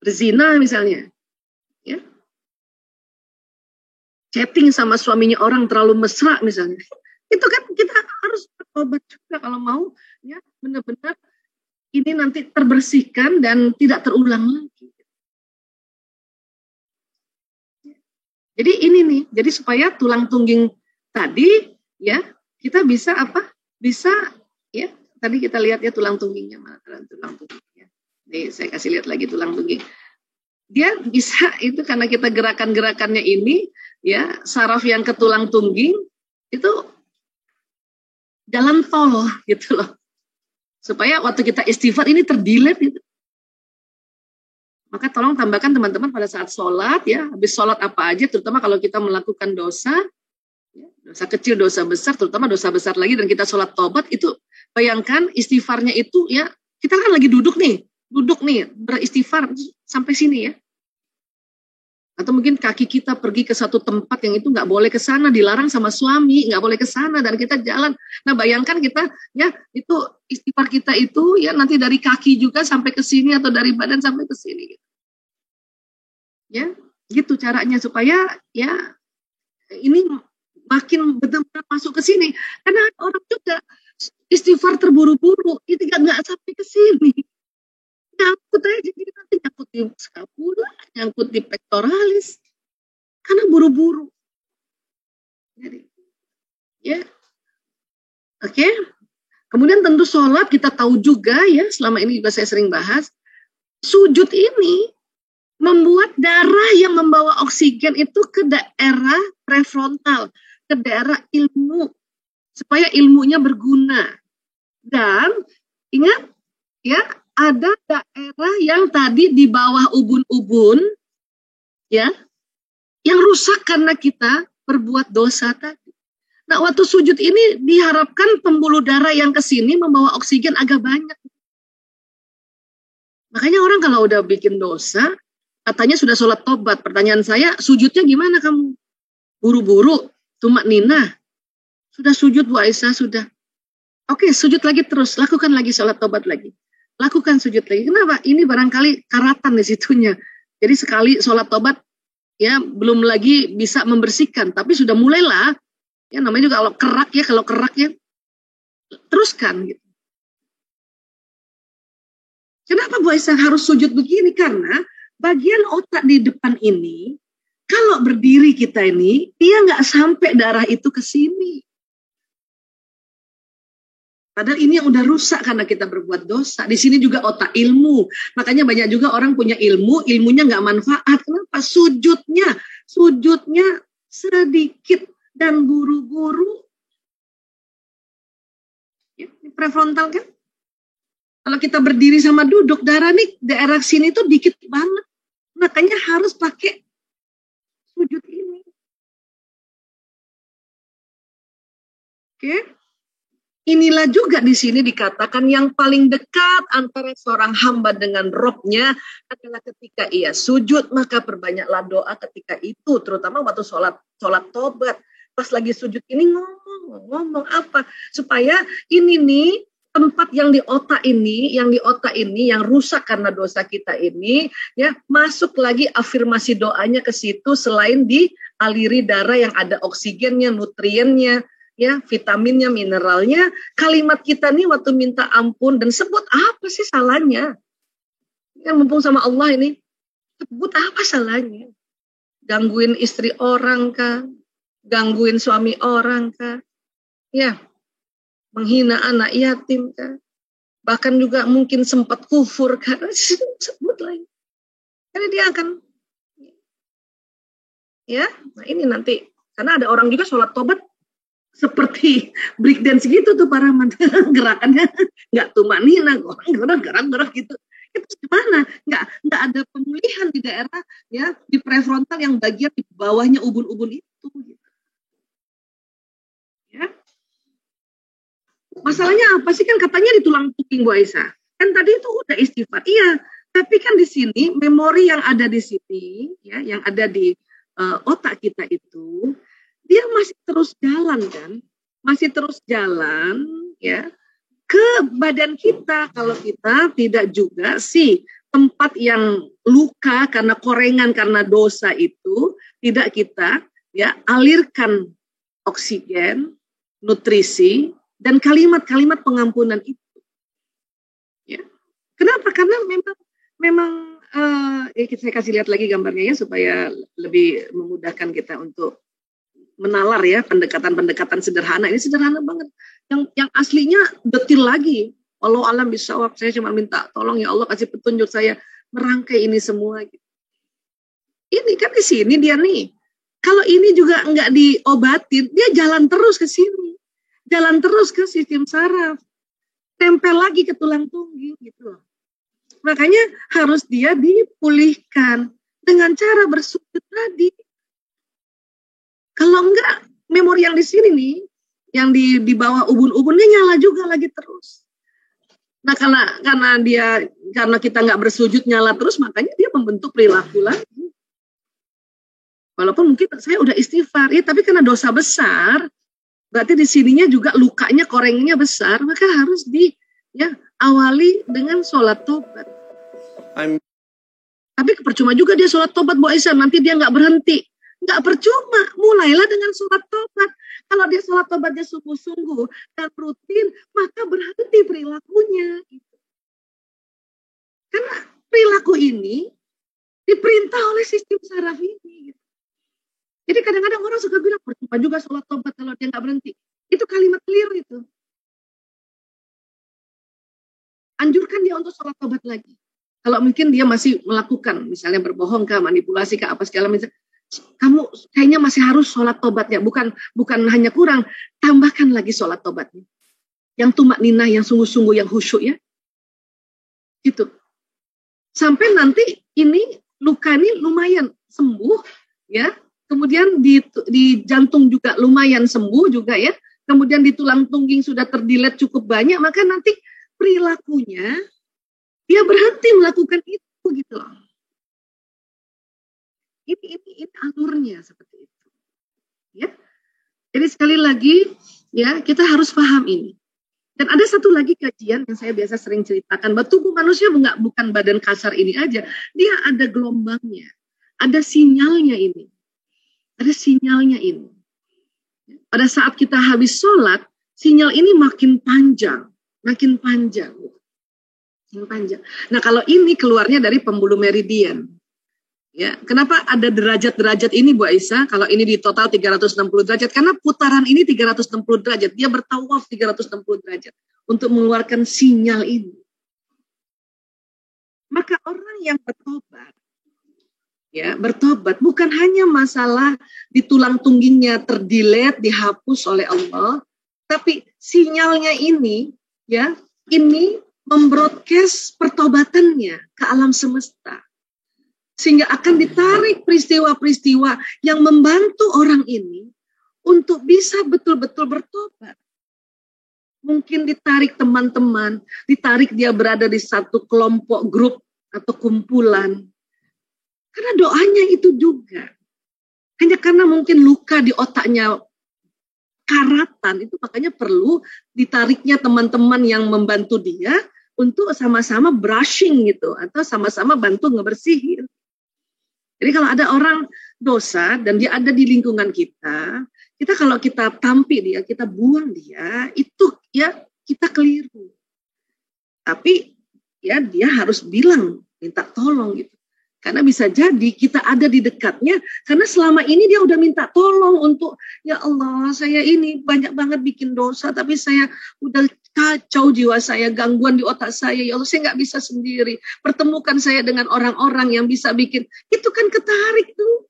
Berzina misalnya. Ya. Chatting sama suaminya orang terlalu mesra misalnya. Itu kan kita harus bertobat juga kalau mau ya benar-benar ini nanti terbersihkan dan tidak terulang lagi. Jadi ini nih, jadi supaya tulang tungging tadi ya kita bisa apa? Bisa ya, tadi kita lihat ya tulang tunggingnya mana tulang tunggingnya. Nih saya kasih lihat lagi tulang tungging. Dia bisa itu karena kita gerakan-gerakannya ini ya, saraf yang ke tulang tungging itu jalan tol gitu loh. Supaya waktu kita istighfar ini terdilet gitu. Maka tolong tambahkan teman-teman pada saat sholat ya, habis sholat apa aja, terutama kalau kita melakukan dosa, ya, dosa kecil, dosa besar, terutama dosa besar lagi, dan kita sholat tobat itu, bayangkan istighfarnya itu ya, kita kan lagi duduk nih, beristighfar sampai sini ya. Atau mungkin kaki kita pergi ke satu tempat yang itu nggak boleh ke sana, dilarang sama suami, nggak boleh ke sana, dan kita jalan. Nah bayangkan kita ya itu istighfar kita itu ya nanti dari kaki juga sampai ke sini atau dari badan sampai ke sini. Gitu. Ya, gitu caranya supaya ya ini makin benar-benar masuk ke sini. Karena orang juga istighfar terburu-buru, itu nggak sampai ke sini. Nyangkut aja, jadi nanti nyangkut di skapula, nyangkut di pectoralis, karena buru-buru. Jadi, ya, oke. Kemudian tentu sholat kita tahu juga ya, selama ini juga saya sering bahas, sujud ini membuat darah yang membawa oksigen itu ke daerah prefrontal, ke daerah ilmu, supaya ilmunya berguna. Dan ingat ya, ada daerah yang tadi di bawah ubun-ubun, ya, yang rusak karena kita berbuat dosa tadi. Nah, waktu sujud ini diharapkan pembuluh darah yang ke sini membawa oksigen agak banyak. Makanya orang kalau udah bikin dosa, katanya sudah sholat tobat. Pertanyaan saya, sujudnya gimana kamu? Buru-buru, tumak nina. Sudah sujud Bu Aisyah, sudah. Oke, sujud lagi terus, lakukan lagi sholat tobat lagi. Lakukan sujud lagi. Kenapa? Ini barangkali karatan di situnya. Jadi sekali sholat tobat, ya belum lagi bisa membersihkan, tapi sudah mulailah. Ya namanya juga kalau kerak ya, teruskan. Gitu. Kenapa Bu Aisyah harus sujud begini? Karena bagian otak di depan ini, kalau berdiri kita ini, dia nggak sampai darah itu ke sini. Padahal ini yang udah rusak karena kita berbuat dosa. Di sini juga otak ilmu. Makanya banyak juga orang punya ilmu, ilmunya nggak manfaat. Kenapa? Sujudnya sedikit dan buru-buru. Ya, prefrontal kan. Kalau kita berdiri sama duduk, darah nih daerah sini tuh dikit banget. Makanya harus pakai sujud ini. Oke. Inilah juga di sini dikatakan yang paling dekat antara seorang hamba dengan Robnya adalah ketika ia sujud, maka perbanyaklah doa ketika itu, terutama waktu sholat tobat. Pas lagi sujud ini ngomong apa? Supaya ini nih tempat yang di otak ini, yang rusak karena dosa kita ini, ya masuk lagi afirmasi doanya ke situ selain dialiri darah yang ada oksigennya, nutriennya, ya, vitaminnya, mineralnya. Kalimat kita nih waktu minta ampun dan sebut apa sih salahnya? Ya, mumpung sama Allah ini, sebut apa salahnya? Gangguin istri orang kah? Gangguin suami orang kah? Ya, menghina anak yatim kah? Bahkan juga mungkin sempat kufur kah? Sebut lagi. Karena dia akan, ya, nah ini nanti, karena ada orang juga sholat tobat seperti breakdance gitu tuh para gerakannya nggak tumanina, gerak gitu. Itu gimana? Nggak ada pemulihan di daerah, ya, di prefrontal yang bagian di bawahnya ubun-ubun itu. Gitu. Ya. Masalahnya apa sih, kan katanya di tulang tunggung Bu Aisyah. Kan tadi itu udah istighfar. Iya, tapi kan di sini memori yang ada di sini, ya, yang ada di otak kita itu, dia masih terus jalan kan, ya, ke badan kita. Kalau kita tidak juga sih tempat yang luka karena korengan, karena dosa itu tidak kita, ya, alirkan oksigen, nutrisi, dan kalimat-kalimat pengampunan itu. Ya. Kenapa? Karena memang saya kasih lihat lagi gambarnya ya supaya lebih memudahkan kita untuk menalar ya pendekatan-pendekatan sederhana. Ini sederhana banget. Yang aslinya detil lagi. Wallahu alam bisawab. Saya cuma minta tolong ya Allah kasih petunjuk saya merangkai ini semua. Ini kan di sini dia nih. Kalau ini juga nggak diobatin, dia jalan terus ke sini. Jalan terus ke sistem saraf. Tempel lagi ke tulang tungging gitu. Makanya harus dia dipulihkan dengan cara bersujud tadi. Kalau enggak, memori yang di sini nih, yang di bawah ubun-ubunnya nyala juga lagi terus. Nah, karena kita nggak bersujud nyala terus, makanya dia membentuk perilaku lagi. Walaupun mungkin saya udah istighfar, ya, tapi karena dosa besar, berarti di sininya juga lukanya, korengnya besar, maka harus awali dengan sholat tobat. Tapi percuma juga dia sholat tobat Bu Aisyah, nanti dia nggak berhenti. Nggak percuma, mulailah dengan sholat tobat. Kalau dia sholat tobatnya sungguh-sungguh dan rutin, maka berhenti perilakunya. Karena perilaku ini diperintah oleh sistem saraf ini. Jadi kadang-kadang orang suka bilang, percuma juga sholat tobat kalau dia nggak berhenti. Itu kalimat keliru itu. Anjurkan dia untuk sholat tobat lagi. Kalau mungkin dia masih melakukan, misalnya berbohong kah, manipulasi kah, apa segala macam, kamu kayaknya masih harus sholat tobatnya, bukan hanya kurang, tambahkan lagi sholat tobatnya. Yang tumak ninah, yang sungguh-sungguh, yang khusyuk ya. Gitu. Sampai nanti ini luka ini lumayan sembuh ya. Kemudian di jantung juga lumayan sembuh juga ya. Kemudian di tulang tungging sudah terdilet cukup banyak, maka nanti perilakunya dia berhenti melakukan itu gitu loh. Ini alurnya seperti itu. Ya. Jadi sekali lagi ya kita harus paham ini. Dan ada satu lagi kajian yang saya biasa sering ceritakan, bahwa tubuh manusia bukan badan kasar ini aja, dia ada gelombangnya, ada sinyalnya ini. Ada sinyalnya ini. Pada saat kita habis sholat, sinyal ini makin panjang. Makin panjang. Nah kalau ini keluarnya dari pembuluh meridian. Ya, kenapa ada derajat-derajat ini Bu Aisyah? Kalau ini di total 360 derajat, karena putaran ini 360 derajat, dia bertawaf 360 derajat untuk mengeluarkan sinyal ini. Maka orang yang bertobat bukan hanya masalah di tulang tunggingnya terdilet, dihapus oleh Allah, tapi sinyalnya ini ya, ini membroadcast pertobatannya ke alam semesta. Sehingga akan ditarik peristiwa-peristiwa yang membantu orang ini untuk bisa betul-betul bertobat. Mungkin ditarik teman-teman, ditarik dia berada di satu kelompok grup atau kumpulan. Karena doanya itu juga. Hanya karena mungkin luka di otaknya karatan, itu makanya perlu ditariknya teman-teman yang membantu dia untuk sama-sama brushing gitu, atau sama-sama bantu ngebersihin. Jadi kalau ada orang dosa dan dia ada di lingkungan kita kalau kita tampi dia, kita buang dia, itu ya kita keliru. Tapi ya dia harus bilang, minta tolong gitu. Karena bisa jadi kita ada di dekatnya, karena selama ini dia udah minta tolong untuk, ya Allah saya ini banyak banget bikin dosa, tapi saya udah kacau jiwa saya, gangguan di otak saya, ya Allah saya nggak bisa sendiri. Pertemukan saya dengan orang-orang yang bisa bikin, itu kan ketarik tuh.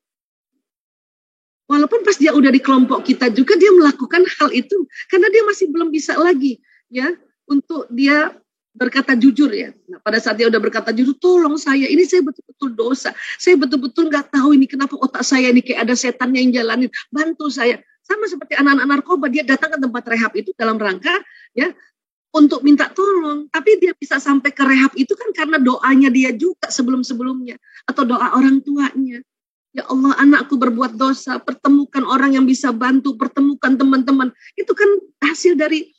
Walaupun pas dia udah di kelompok kita juga dia melakukan hal itu, karena dia masih belum bisa lagi ya untuk dia berkata jujur ya. Nah, pada saat dia udah berkata jujur, tolong saya, ini saya betul-betul dosa. Saya betul-betul nggak tahu ini kenapa otak saya ini kayak ada setannya yang jalanin. Bantu saya. Sama seperti anak-anak narkoba, dia datang ke tempat rehab itu dalam rangka ya untuk minta tolong. Tapi dia bisa sampai ke rehab itu kan karena doanya dia juga sebelum-sebelumnya atau doa orang tuanya. Ya Allah, anakku berbuat dosa, pertemukan orang yang bisa bantu, pertemukan teman-teman. Itu kan hasil dari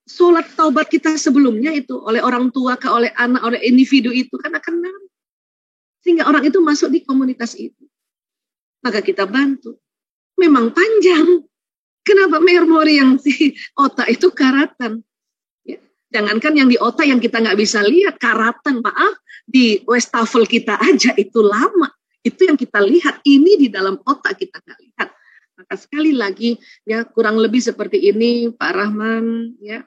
sholat taubat kita sebelumnya itu, oleh orang tua, oleh anak, oleh individu itu, kan akan naik. Sehingga orang itu masuk di komunitas itu. Maka kita bantu. Memang panjang. Kenapa memori yang di otak itu karatan? Ya. Jangankan yang di otak yang kita nggak bisa lihat, karatan, maaf, di wastafel kita aja itu lama. Itu yang kita lihat, ini di dalam otak kita nggak lihat. Maka sekali lagi, ya kurang lebih seperti ini, Pak Rahman, ya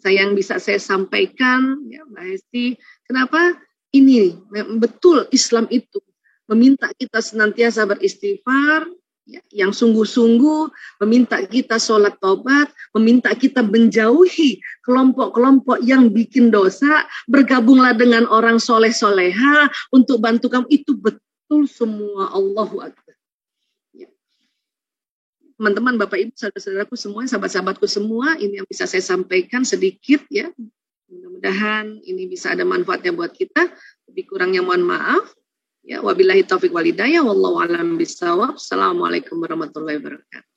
yang bisa saya sampaikan, ya Mbak Hesti, kenapa ini betul Islam itu meminta kita senantiasa beristighfar, ya, yang sungguh-sungguh, meminta kita sholat taubat, meminta kita menjauhi kelompok-kelompok yang bikin dosa, bergabunglah dengan orang soleh-soleha untuk bantu kamu, itu betul semua. Allahu Akbar. Ya. Teman-teman, Bapak Ibu, saudara-saudaraku semua, sahabat-sahabatku semua, ini yang bisa saya sampaikan sedikit ya. Mudah-mudahan ini bisa ada manfaatnya buat kita. Lebih kurangnya mohon maaf. Ya, wabillahi taufiq wal hidayah, wallahu a'lam bishawab. Assalamualaikum warahmatullahi wabarakatuh.